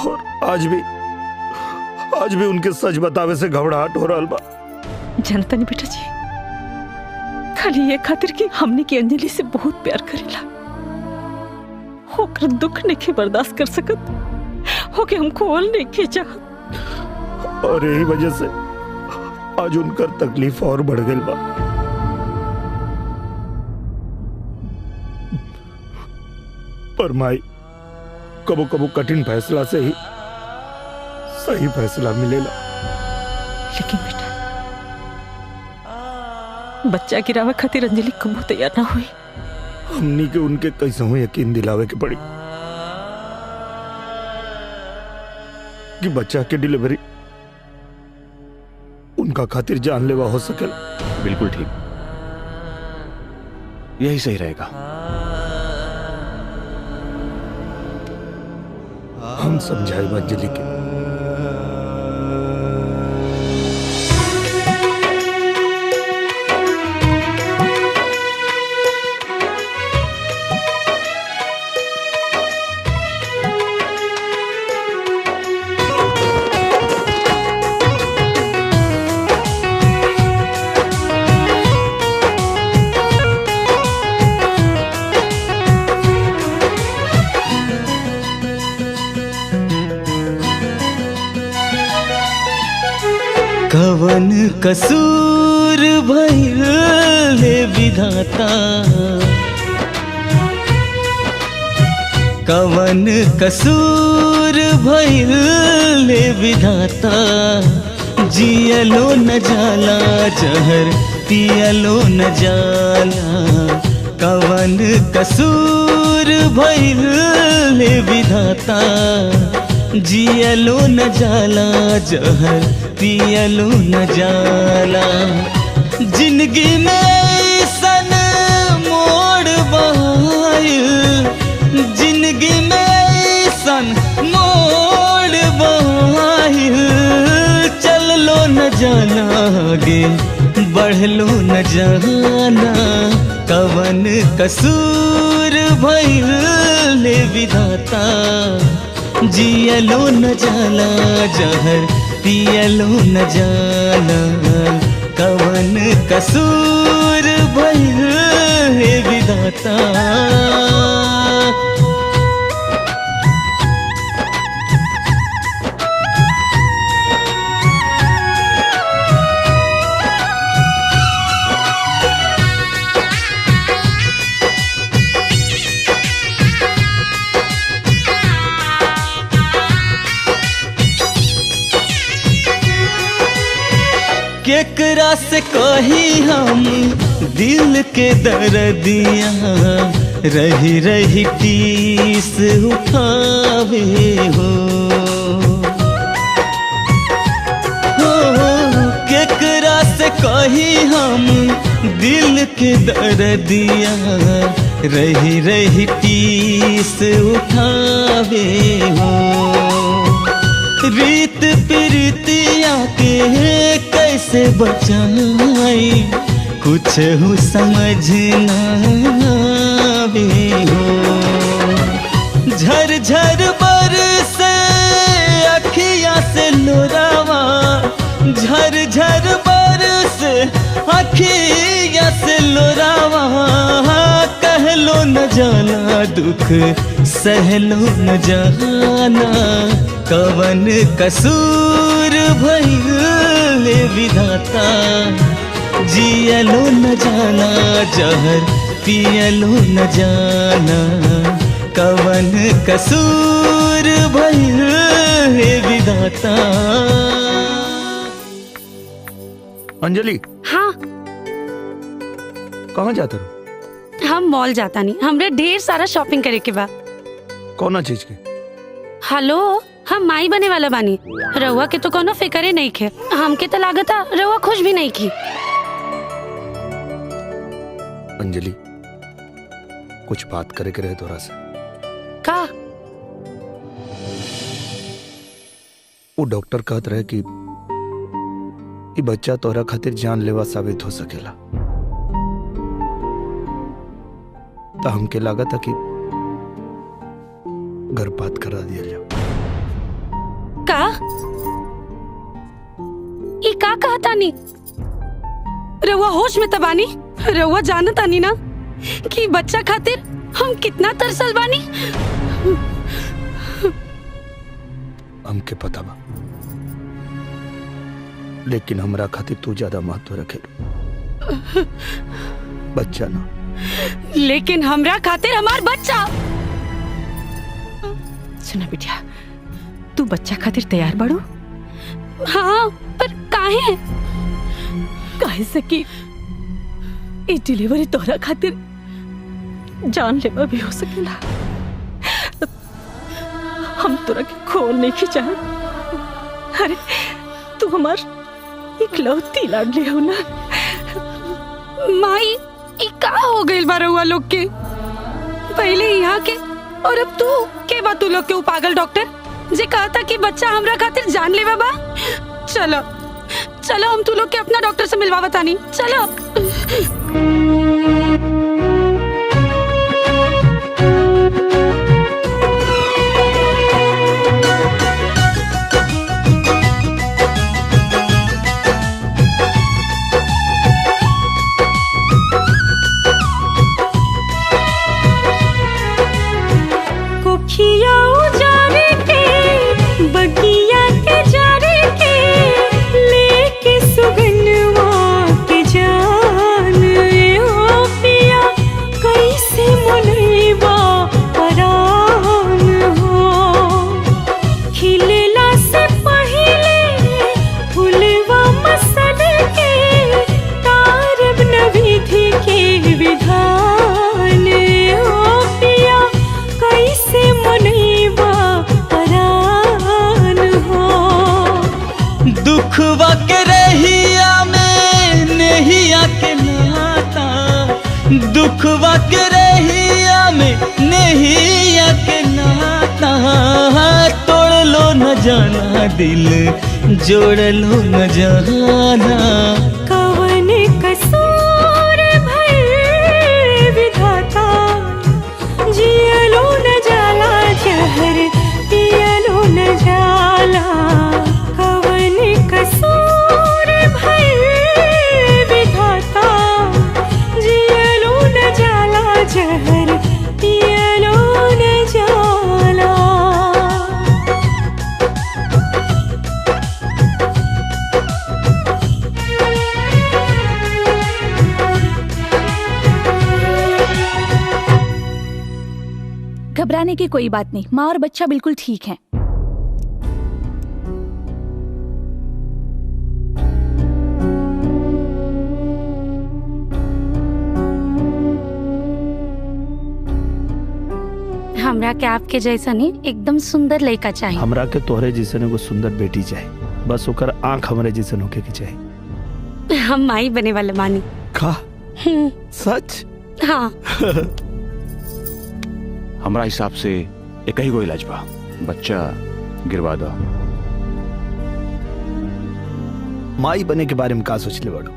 और आज भी उनके सच बतावे से घबराहट हो रहा बा। जानता नहीं बेटा जी, खाली ये खातिर कि हमने की अंजलि से बहुत प्यार करेला होकर दुख नहीं के बर्दाश्त कर सकत होके हम खोल नहीं के चाहत और यही वजह से आज उनकर तकलीफ और बढ़ गई बा। पर माई कबो कबो कठिन फैसला से ही सही फैसला मिलेला। लेकिन बेटा बच्चा गिरावे खातिर अंजलि कबो तैयार ना हुई। हमनी के उनके कैसे हो यकीन दिलावे के पड़ी कि बच्चा के डिलीवरी उनका खातिर जानलेवा हो सकेला। बिल्कुल ठीक, यही सही रहेगा। हम समझाए अंजलि के। कवन कसूर भइल हे विधाता, कवन कसूर भइल हे विधाता, जियलो न जाला जहर पियलो न जाला, कवन कसूर भइल हे विधाता, जियलो न जाला जहर पियलो न जाला। जिंदगी में सन मोड़ बहायल, जिंदगी में सन मोड़ बहायल, चललो न जाना आगे बढ़लो न जाना, कवन कसूर भइल ले विधाता, जियलो न जाला जहर पियलो न जाला, कवन कसूर भइल हे विधाता। केकरा से कही हम दिल के दर्दिया, रही रही टीस उठावे हो केकरा से कही हम दिल के दर्दिया रही रही टीस उठावे हो। रीत प्रीतिया के कैसे बचाई कुछ हो समझ ना आवे हो। झर झर बरसे अखिया से लोरावा, झर झर बरसे अखिया से लोरावा। कहलो न जाना दुख सहलो न जाना, कवन कसूर भइल विधाता। जियलो न जाना जहर पियलो न जाना, कवन कसूर भइल विधाता। अंजलि हाँ कहाँ जाते रहो? हम मॉल जाता नहीं, हमरे ढेर सारा शॉपिंग करे के बा। कौन चीज के? हेलो, हम माई बने वाला बानी। रउआ के तो कोनो फिक्रे नहीं खे। हमके तो लागता रउआ खुश भी नहीं की। अंजलि कुछ बात करे के रहे तोरा से। का? वो डॉक्टर कहत रहे कि ये बच्चा तोरा खातिर जानलेवा साबित हो सकेला। तो हमके लगा था कि गर्भपात करा दिया जाओ। का? ई का कहता नी? रउआ होश में तबानी? रउआ जानता नी ना कि बच्चा खातिर हम कितना तरसल बानी? हमके पता बा, लेकिन हमरा खातिर तू ज्यादा महत्व रखे। बच्चा ना, लेकिन हमरा खातिर हमार बच्चा। सुना बिटिया, तू बच्चा खातिर तैयार बाड़ू? हाँ, पर काहे? काहे से कि ई डिलीवरी तोहरा खातिर जानलेवा भी हो सकेला। हम तोरा के खोल नहीं खिंचा। अरे तू हमार इकलौती लाडली हो ना। माई ई का हो गइल बा रउआ लोग के? पहले यहाँ के और अब तू के बा? तू लोग के वो पागल डॉक्टर जे कहता कि बच्चा हमरा खातिर जानलेवा बा। चलो चलो, हम तू लोग के अपना डॉक्टर से मिलवा बतानी। चलो। कोखिया उजारे के बगिया के जारे के लेके सुगनवा के जान ओ पिया कैसे मनैबा परान हो। खिलेला से पहिले फुलवा मसल के तारब न विधि के विधान ओ पिया कैसे मनैबा परान हो। दुखवा के रहिया में नहिया के नाता, दुखवा के रहिया में नहिया के नाता। तोड़ लो न जाना दिल, जोड़ लो न जाना। कवन कसूर भइल विधाता, जियलो न जाला जहर पियलो न जाला। कवन कसूर भइल विधाता, जियलो न जाला जहर पियलो न जाला। घबराने की कोई बात नहीं, माँ और बच्चा बिल्कुल ठीक हैं। हमरा के आपके जैसा नहीं, एकदम सुंदर लड़का चाहिए। हमरा के तोहरे जैसन एगो सुंदर बेटी चाहे, बस ओकर आंख हमरे जैसन होके के चाहे। हम माई बने वाले मानी। का सच? हाँ। हमारा हिसाब से एक ही गो इलाज बा, बच्चा गिरवा दो। माई बने के बारे में का सोच ले बड़ो?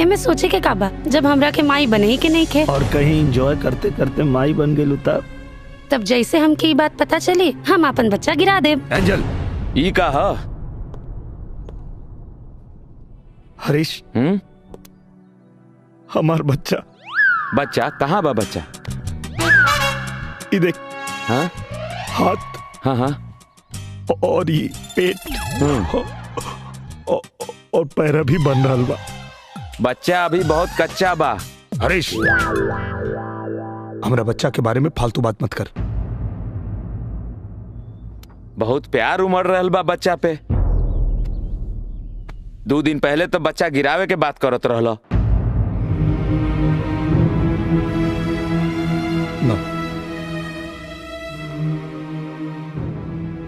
एमे सोचे के काबा जब हमरा के माई बने ही के नहीं खे। और कहीं एंजॉय करते करते माई बन गेलू तब जैसे हमके ये बात पता चली हम अपन बच्चा गिरा दे। एंजल ई कहा हरीश हमार बच्चा। बच्चा कहाँ बा बच्चा? ये देख। हाँ हाथ। हाँ हाँ और ये पेट और पैर भी बन रहा बा। बच्चा अभी बहुत कच्चा बा। हरीश हमारा बच्चा के बारे में फालतू बात मत कर। बहुत प्यार उमड़ रहल बा बच्चा पे। 2 दिन पहले तो बच्चा गिरावे के बात करत रहला। ना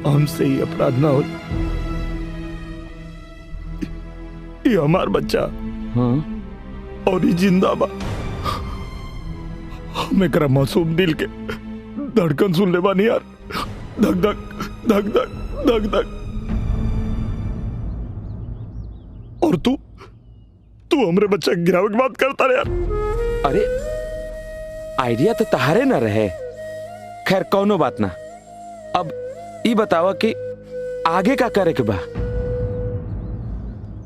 हमसे ही अपराध ना हो। ये हमार बच्चा और ये जिंदा बा। हम एकरा मासूम दिल के धड़कन सुन ले बानी यार। धक धक धक धक धक धक। और तू हमरे बच्चा गिरावे की बात करता रहे यार। अरे आइडिया तो तहारे ना रहे। खैर कौनो बात ना। अब ये बतावा कि आगे का करे के बा?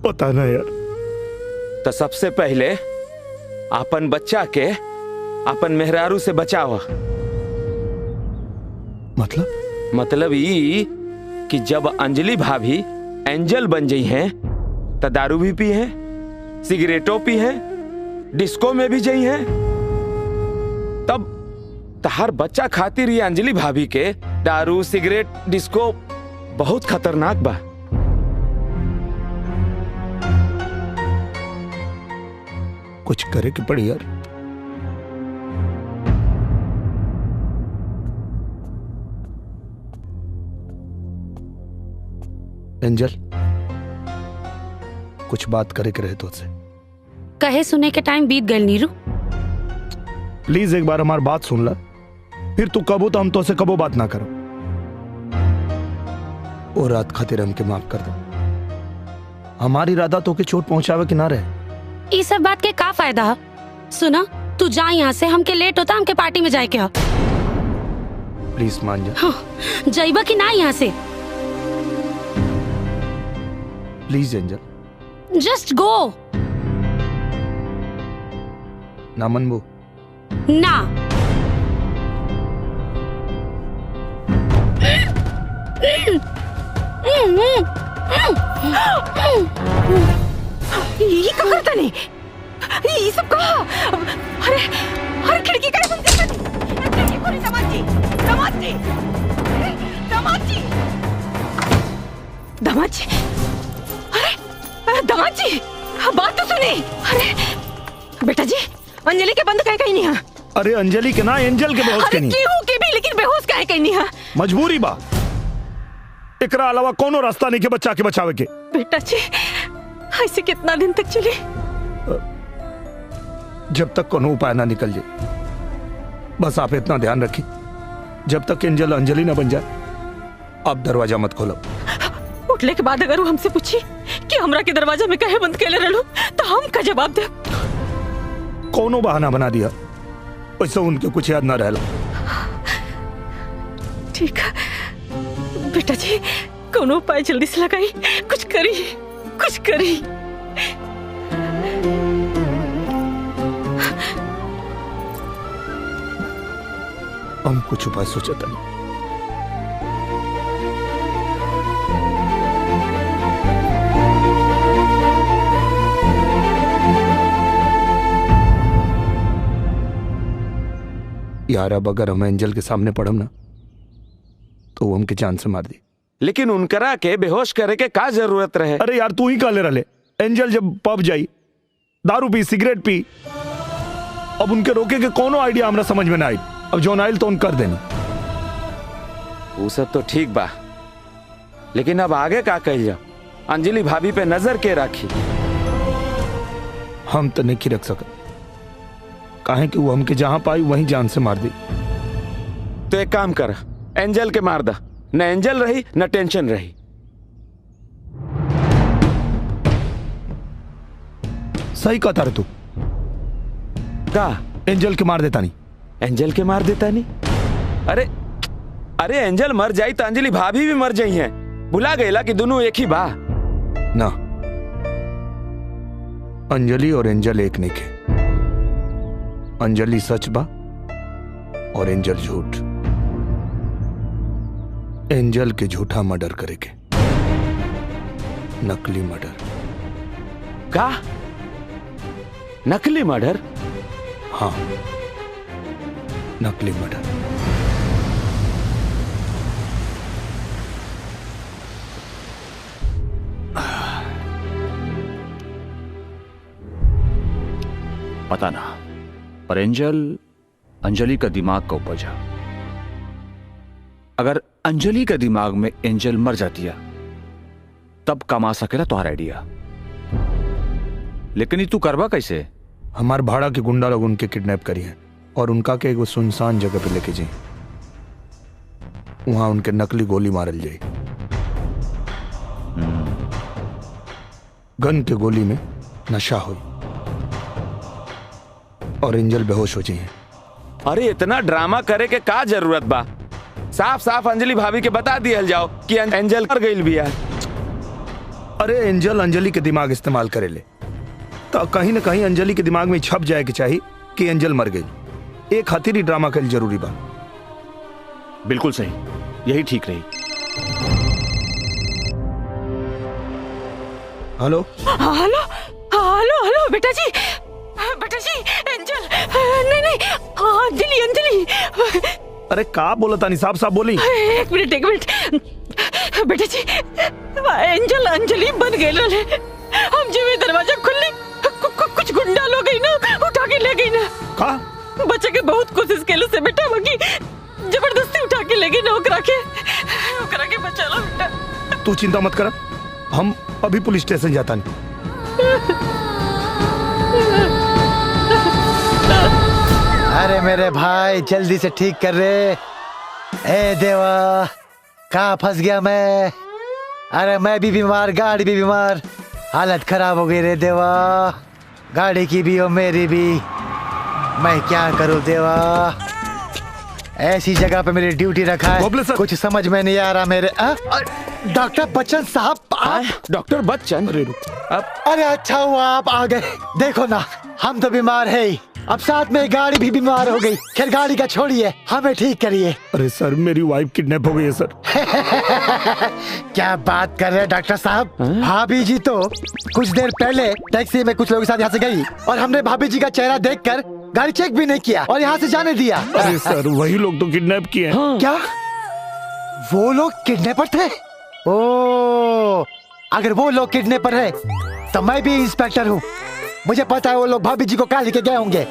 पता ना यार। तो सबसे पहले अपन बच्चा के अपन मेहरारू से बचावा। मतलब ये कि जब अंजलि भाभी एंजल बन गई हैं तो दारू भी पी हैं, सिगरेटो पी हैं, डिस्को में भी गई हैं, तब तहार बच्चा खातिर ये अंजलि भाभी के दारू सिगरेट डिस्को बहुत खतरनाक बा। कुछ करे के पड़ी यार। एंजल कुछ बात करे के रहे तो से। कहे सुने के टाइम बीत गए नीरू। प्लीज एक बार हमारी बात सुन ला, फिर तू कबो तो हम तो से कबो बात ना करो। और रात खातिर हमके माफ कर दो। हमारी इरादा तो के चोट पहुंचावे के ना रहे। ये सब बात के का फायदा है? सुना तू जा यहाँ से, हमके लेट होता, हमके पार्टी में जाए के। प्लीज मान जा। हाँ, जाइबा कि ना यहाँ से? Please angel just go. ना मनबू ना। ये क्या करता नहीं? ये सब कहा? अरे अरे खिड़की का बंद कर। खिड़की खोली दामाद जी। दामाद जी। दामाद जी। दामाद जी। अरे दामाद जी बात तो सुनी। अरे बेटा जी अंजलि के बंद कहीं नहीं है। अरे अंजलि के ना एंजल के बेहोश के नहीं। केहू के भी लेकिन बेहोश कहीं नहीं है। मजबूरी बा। एकरा अलावा कोनो रास्ता नहीं के बच्चा के बचावे के। बेटा जी ऐसे कितना दिन तक चले? जब तक कोनो उपाय ना निकल जाए। बस आप इतना ध्यान रखिए, जब तक एंजल अंजलि ना बन जाए आप दरवाजा मत खोलो। उठले के बाद अगर वो हमसे पूछी कि हमरा के दरवाजा में काहे बंद कैले रहलो तो हम का जवाब दे? कोनो बहाना बना दिया, वैसे उनके कुछ याद ना रहला। ठीक है बेटा जी, कोनो उपाय जल्दी से लगाई, कुछ करी, कुछ करी। हम कुछ उपाय सोचा था। यार अब अगर हम एंजल के सामने पड़म ना तो वो हमके जान से मार दी। लेकिन उनकरा के बेहोश करे के का जरूरत रहे? अरे यार तू ही काले रले। एंजल जब पब जाई, दारू पी, सिगरेट पी, अब उनके रोके के कोनो आइडिया हमरा समझ में ना आई। अब जो नाइल तो उन कर देना। वो सब तो ठीक बा, लेकिन अब आगे का कहिल जा? अंजलि भाभी पे नजर के राखी? हम तो नहीं रख सका, काहे कि वो हमके जहां पाई वहीं जान से मार दी। तो एक काम कर, एंजल के मार दा, न एंजल रही न टेंशन रही। सही कहता रे तू। का एंजल के मार देता नहीं? एंजल के मार देता नहीं? अरे एंजल मर जाई तो अंजलि भाभी भी मर जाई हैं। भुला गईला कि दोनों एक ही बा ना। अंजलि और एंजल एक नहीं के। अंजलि सच बा और एंजल झूठ। एंजल के झूठा मर्डर करे के, नकली मर्डर। का नकली मर्डर? हाँ, नकली मर्डर। पता ना, पर एंजल अंजलि का दिमाग का उपज है। अगर अंजलि के दिमाग में एंजल मर जाती है तब कमा सकेला तुम्हारा आइडिया। लेकिन ये तू करवा कैसे? हमार भाड़ा के गुंडा लोग उनके किडनैप करी हैं और उनका के एक सुनसान जगह पे लेके जाए, वहां उनके नकली गोली मारल जाए। गन के गोली में नशा हुई और एंजल बेहोश हो जाए। अरे इतना ड्रामा करे के का जरूरत बा? साफ साफ अंजलि भाभी के बता दिया जाओ कि एंजल मर गई भी है। अरे एंजल अंजलि के दिमाग इस्तेमाल करे ले तो कहीं ना कहीं अंजलि के दिमाग में छप जाए कि चाहिए कि एंजल मर गई। एक खातिर ही ड्रामा कर जरूरी बा। बिल्कुल सही, यही ठीक रही। हेलो हेलो हेलो हेलो बेटा जी, बेटा जी, एंजल नहीं नहीं, अंजलि अंजलि। अरे का बोला तानी? साहब साहब बोली। एक मिनट बेटा जी, एंजल अंजलि बन गए रहे। हम जब दरवाजा खुली कुछ गुंडा लोग गई ना, उठा के ले गई ना। का बच्चे के बहुत कोशिश केले से बेटा, बाकी जबरदस्ती उठा के ले गई ना। ओकरा के बचा लो बेटा। तू चिंता मत कर, हम अभी पुलिस स्टेशन जाता नहीं। अरे मेरे भाई जल्दी से ठीक कर रे। ए देवा, कहाँ फंस गया मैं? अरे मैं भी बीमार, गाड़ी भी बीमार, हालत खराब हो गई रे देवा। गाड़ी की भी और मेरी भी। मैं क्या करूं देवा? ऐसी जगह पे मेरी ड्यूटी रखा है, कुछ समझ में नहीं आ रहा मेरे। डॉक्टर बच्चन साहब। डॉक्टर बच्चन? अरे अच्छा हुआ आप आ गए। देखो ना, हम तो बीमार है ही, अब साथ में गाड़ी भी बीमार हो गई। खैर गाड़ी का छोड़िए, हमें ठीक करिए। अरे सर, मेरी वाइफ किडनैप हो गई है सर। क्या बात कर रहे हैं डॉक्टर साहब? भाभी जी तो कुछ देर पहले टैक्सी में कुछ लोगों के साथ यहाँ से गई और हमने भाभी जी का चेहरा देखकर गाड़ी चेक भी नहीं किया और यहाँ से जाने दिया। अरे सर, वही लोग तो किडनैप किए हैं। हाँ। क्या वो लोग किडनैपर थे? ओ, अगर वो लोग किडनैपर है तो मैं भी इंस्पेक्टर हूँ। मुझे पता है वो लोग भाभी जी को कहाँ लेके गए होंगे।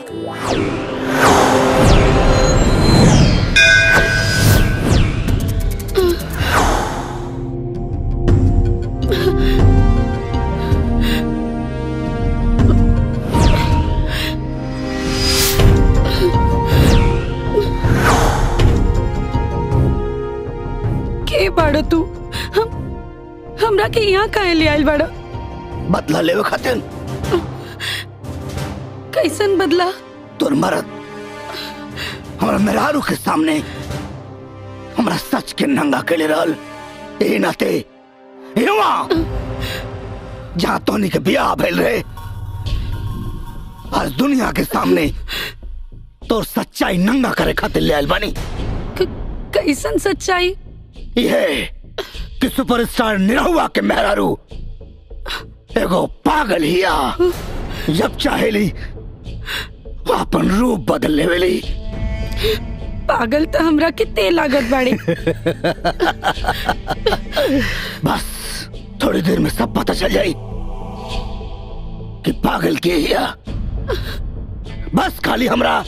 के बाड़ो तू? हमरा के यहाँ काहे ले आइल बाड़ो? बदला लेवे खातिर। कैसन बदला? तोर मरद हमरा मेहरारू के सामने हमरा सच के नंगा के ले रहल। ए नाते जहाँ तोनी के बियाह भइल रहे, आज दुनिया के सामने तोर सच्चाई नंगा करे खातिर ले आइल बानी। कैसन सच्चाई? ये कि सुपरस्टार निरहुआ के मेहरारू एगो पागल हिया। जब चाहेली अपन रूप बदल लेवेली। पागल तो हमरा के तेल लागत बाड़ी। बस थोड़ी देर में सब पता चल जाई कि पागल के हिया। बस खाली हमरा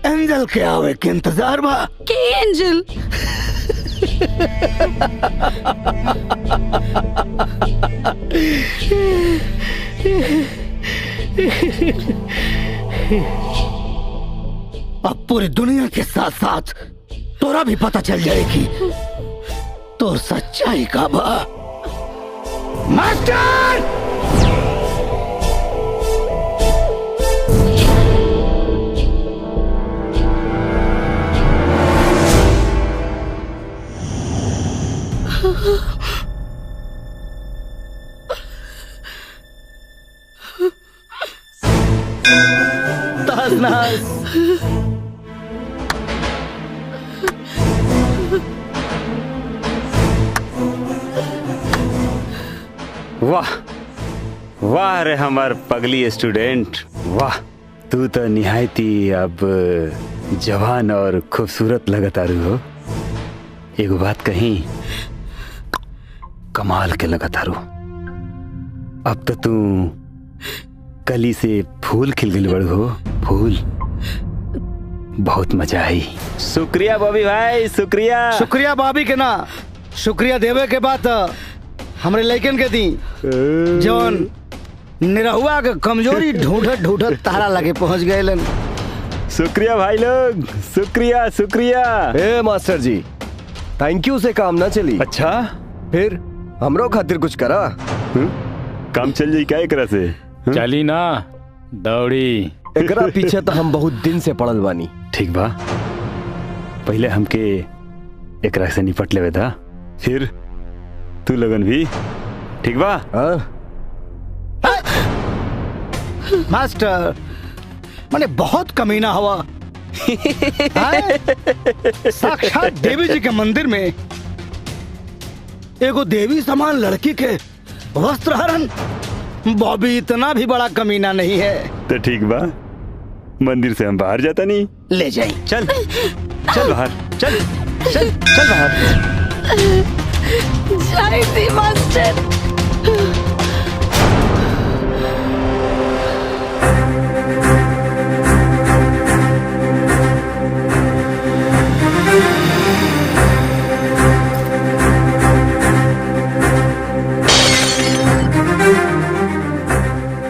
एंजल के आवे के इंतजार बा। के एंजल? अब पूरी दुनिया के साथ साथ तोरा भी पता चल जाएगी तो सच्चाई का बा। मास्टर! नास वाह वाह रे हमार पगली स्टूडेंट, वाह तू तो निहायती अब जवान और खूबसूरत लगतारू हो। एगो बात कही, कमाल के लगतारू। अब तो तू कली से फूल खिल गई बड़ू हो, फूल। बहुत मजा आई। शुक्रिया बॉबी भाई, शुक्रिया। शुक्रिया बॉबी के ना, शुक्रिया देवे के बाद हमरे लइकन के दी जौन निरहुआ के कमजोरी ढूंढत ढूंढत तारा लगे पहुंच गए। शुक्रिया भाई लोग, शुक्रिया शुक्रिया। ए मास्टर जी, थैंक यू से काम ना चली। अच्छा फिर हमरो खातिर कुछ करा। काम चल जाई क्या एकरा से? चली ना दौड़ी। एकरा पीछे तो हम बहुत दिन से पड़ल बानी। ठीक बा, पहले हमके एकरा से निपट लेवे था, फिर तू लगन भी। ठीक बा? मास्टर मैंने बहुत कमीना हुआ। साक्षात देवी जी के मंदिर में एगो देवी समान लड़की के वस्त्र हरण। बॉबी इतना भी बड़ा कमीना नहीं है। तो ठीक बा, मंदिर से हम बाहर जाता नहीं। ले जाए। चल चल बाहर, चल चल चल बाहर। जय श्री मास्टर।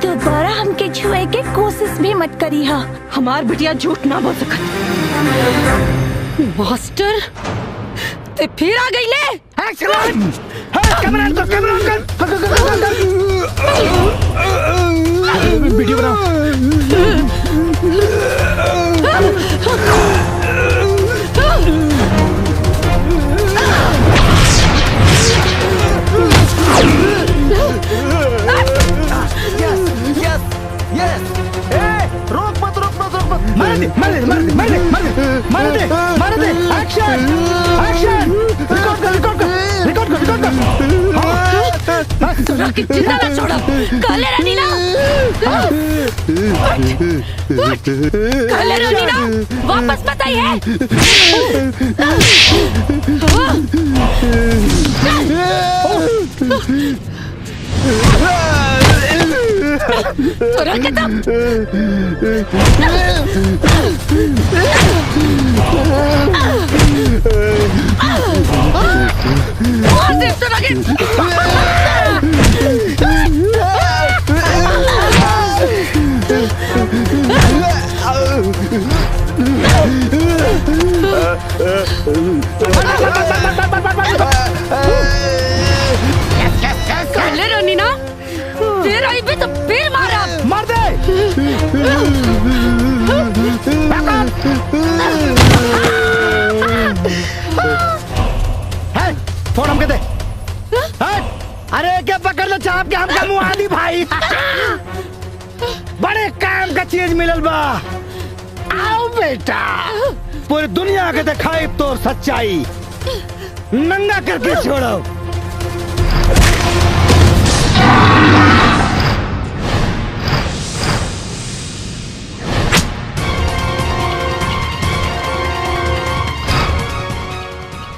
दोबारा हमके छुए के कोशिश भी मत करी हा। हमार बिटिया झूठ ना बोल सकत। मास्टर ते फिर आ गई ले। एक्सीलेंट! कैमरा तो कैमरा वीडियो जिंदा ना छोड़ो। काले रानीना, काले रानीना, वापस मत आई है। तो रख दम। काले रानीना, फिर आई भी तो फिर मारा। मार दे। फोन हमके दे। अरे क्या पकड़ लो चाप के हमका मुहाली भाई। बड़े काम का चीज मिलल बा। आओ बेटा, पूरी दुनिया के दिखाई तो सच्चाई, नंगा करके छोड़ो।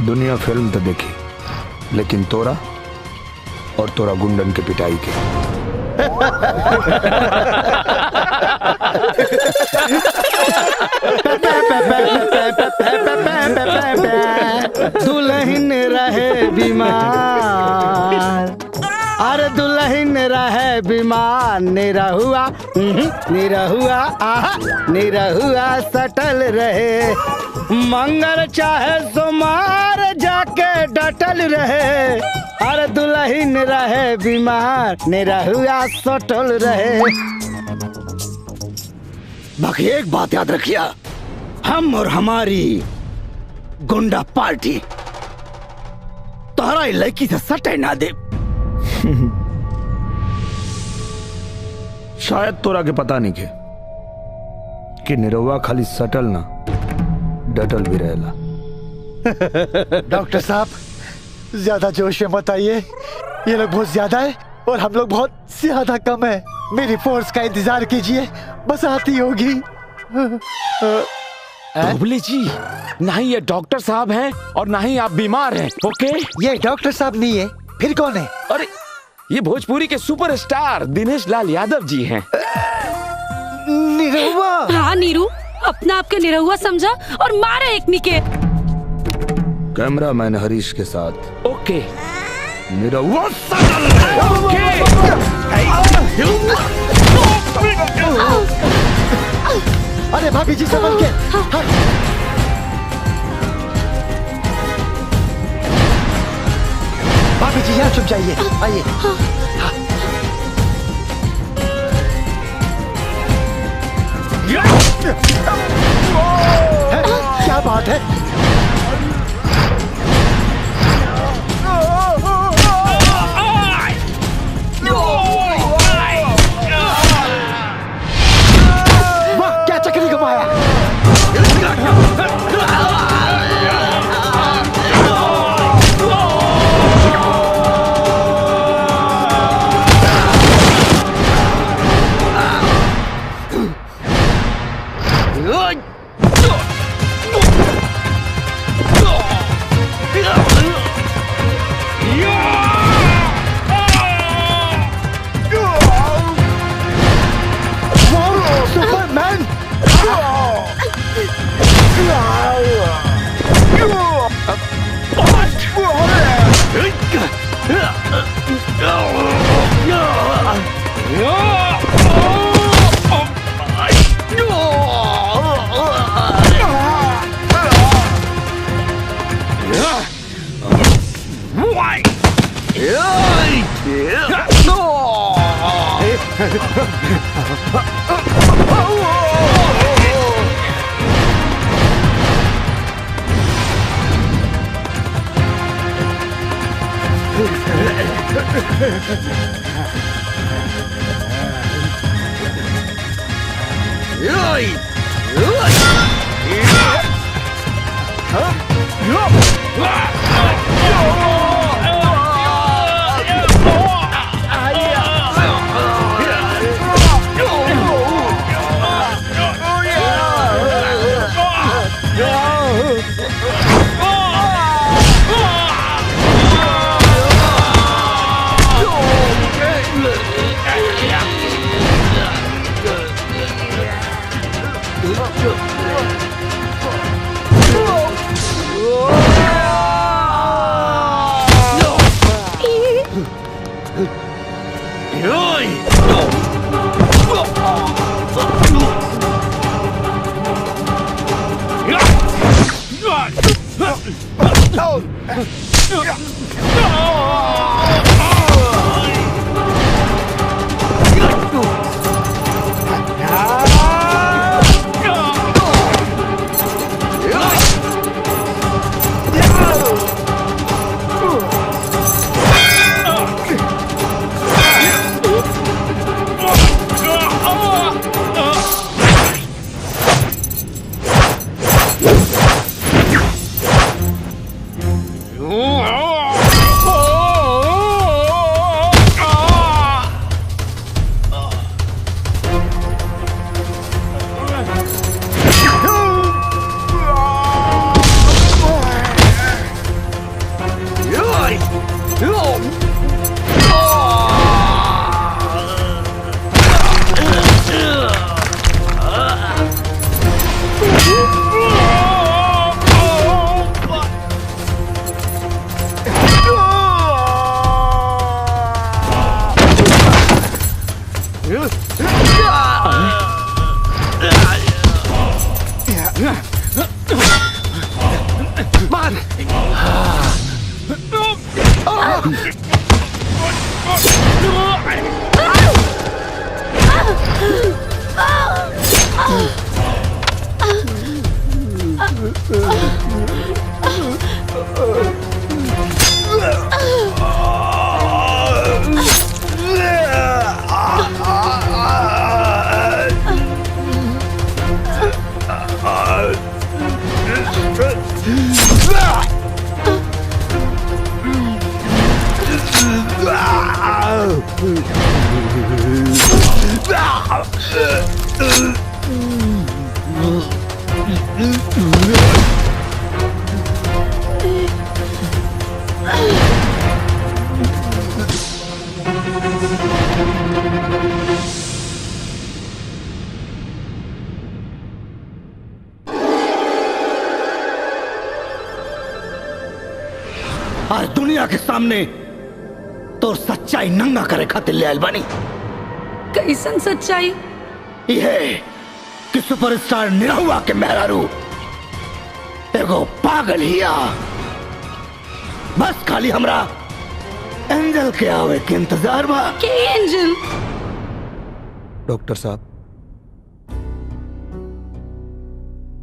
दुनिया फिल्म तो देखी, लेकिन तोरा और तोरा गुंडन के पिटाई के दुल्हन रहे बीमार, अरे दुल्हन रहे बीमार निरहुआ निरहुआ आहा निरहुआ सटल रहे मंगल चाहे सोमार जाके डटल रहे अरे दुल्हन रहे बीमार निरहुआ सटल रहे। बाकी एक बात याद रखिया, हम और हमारी गुंडा पार्टी तोहरा लड़की से सटे ना दे। शायद तोरा के पता नहीं के कि निरहुआ खाली सटल ना डटल भी रहेला। डॉक्टर साहब ज्यादा जोश में मत आइए, ये लोग बहुत ज्यादा है और हम लोग बहुत ज्यादा कम है। मेरी फोर्स का इंतजार कीजिए, बस आती होगी। धुबली जी, ना ही ये डॉक्टर साहब हैं और ना ही आप बीमार हैं। ओके, ये डॉक्टर साहब नहीं है, फिर कौन है? अरे ये भोजपुरी के सुपरस्टार दिनेश लाल यादव जी हैं। निरहुआ। हाँ नीरू, अपना आपके निरहुआ समझा और मारा एक निके। कैमरामैन हरीश के साथ ओके निरहुआ अरे भाभी जी संभल के। भाभी जी यहाँ छुप जाइए, आइए। क्या बात है? वाह, क्या चक्री घुमाया। मार। आज दुनिया के सामने तो सच्चाई नंगा करे खातिर ले आइल बानी। कैसन सच्चाई? यह कि सुपरस्टार निरहुआ के मेहरारू एगो पागल हिया। बस खाली हमरा एंजल के आवे के इंतजार बा। के एंजल? डॉक्टर साहब,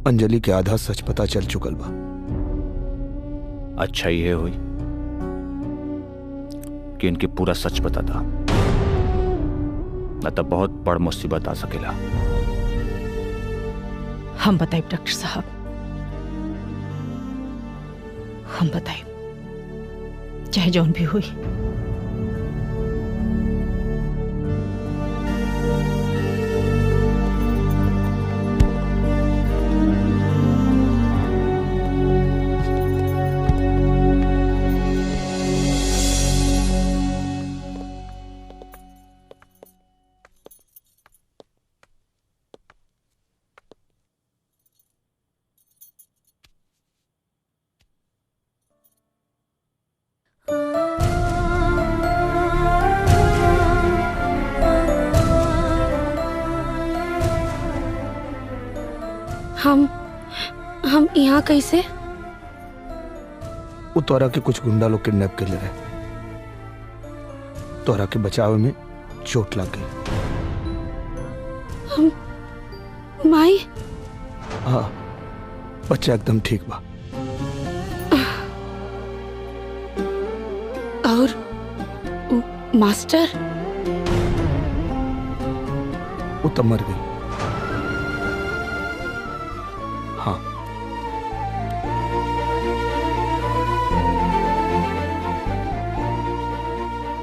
अंजलि के आधा सच पता चल चुकल बा। अच्छा ये हुई कि इनके पूरा सच पता था, न तो बहुत बड़ मुसीबत आ सकेला। हम बताए डॉक्टर साहब, हम बताए, चाहे जौन भी हुई। हम यहाँ कैसे? वो तोरा के कुछ गुंडा लोग किडनैप कर ले रहे, तोरा के बचाव में चोट लग गई। माई? हाँ, बच्चा एकदम ठीक बा। और मास्टर? वो तो मर गई। हाँ,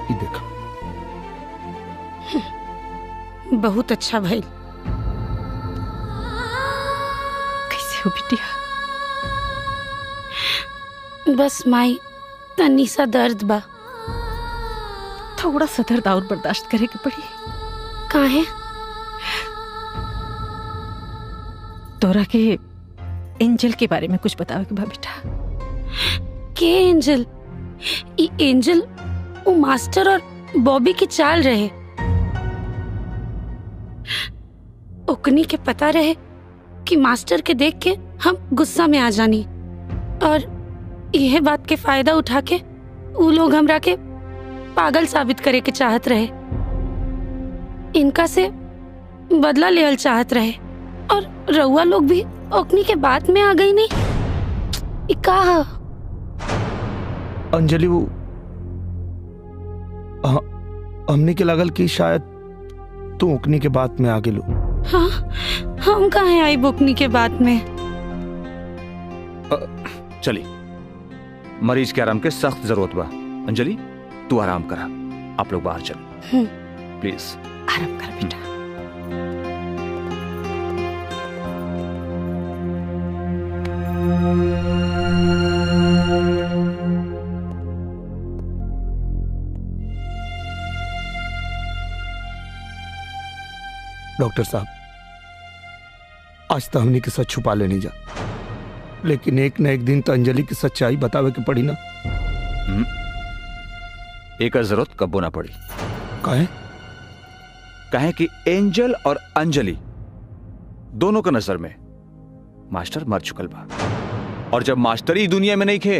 ये देखो। बहुत अच्छा भाई। कैसे हो बिटिया? बस माई तनी सा दर्द बा। थोड़ा सा दर्द और बर्दाश्त करे के पड़ी। काहे? तोरा के एंजल के बारे में कुछ बतावे के बा बेटा। के एंजल? ई एंजल वो मास्टर और बॉबी की चाल रहे। ओकनी के पता रहे कि मास्टर के देख के हम गुस्सा में आ जानी, और यह बात के फायदा उठा के वो लोग हमरा के पागल साबित करे के चाहत रहे। इनका से बदला लेवल चाहत रहे, और रउआ लोग भी ओकनी के बात में आ गई नहीं। का अंजलि वो हमने के लगल कि शायद तू ओकनी के बात में आगे लो। हाँ, हम कहाँ आई बोकनी के बात में? चली, मरीज के आराम के सख्त जरूरत बा। अंजलि तू आराम करा, आप लोग बाहर चलो प्लीज। आराम कर बेटा। डॉक्टर साहब, आज तो हमने के सच छुपा लेनी जा, लेकिन एक न एक दिन तो अंजलि की सच्चाई बतावे के पड़ी ना। एक जरूरत कब्बो ना पड़ी। काहे? कहे कि एंजल और अंजलि दोनों का नजर में मास्टर मर चुकल बा, और जब मास्टरी दुनिया में नहीं खे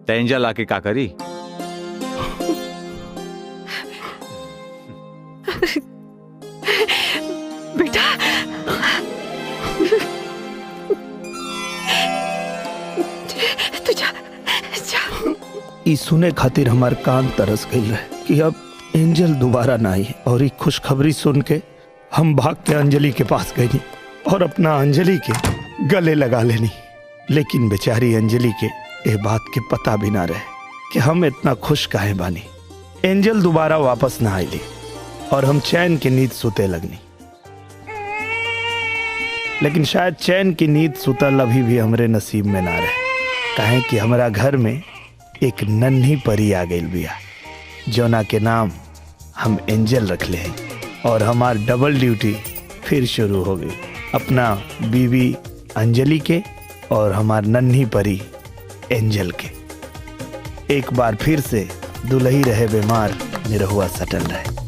तो एंजल आके का करी? बेटा तू जा जा। ई सुने खातिर हमार कान तरस गई रहे कि अब एंजल दोबारा ना आई। और ये खुशखबरी सुन के हम भाग के अंजलि के पास गई और अपना अंजलि के गले लगा लेनी। लेकिन बेचारी अंजलि के ये बात के पता भी ना रहे कि हम इतना खुश काहे बानी। एंजल दोबारा वापस ना आईली और हम चैन की नींद सुते लगनी। लेकिन शायद चैन की नींद सुतल अभी भी हमरे नसीब में ना रहे, काहे कि हमारा घर में एक नन्ही परी आ गई बिया, जोना के नाम हम एंजल रख ले। और हमार डबल ड्यूटी फिर शुरू हो गई, अपना बीवी अंजलि के और हमार नन्ही परी एंजल के। एक बार फिर से दुल्ही रहे बीमार, निरहुआ सटल रहे।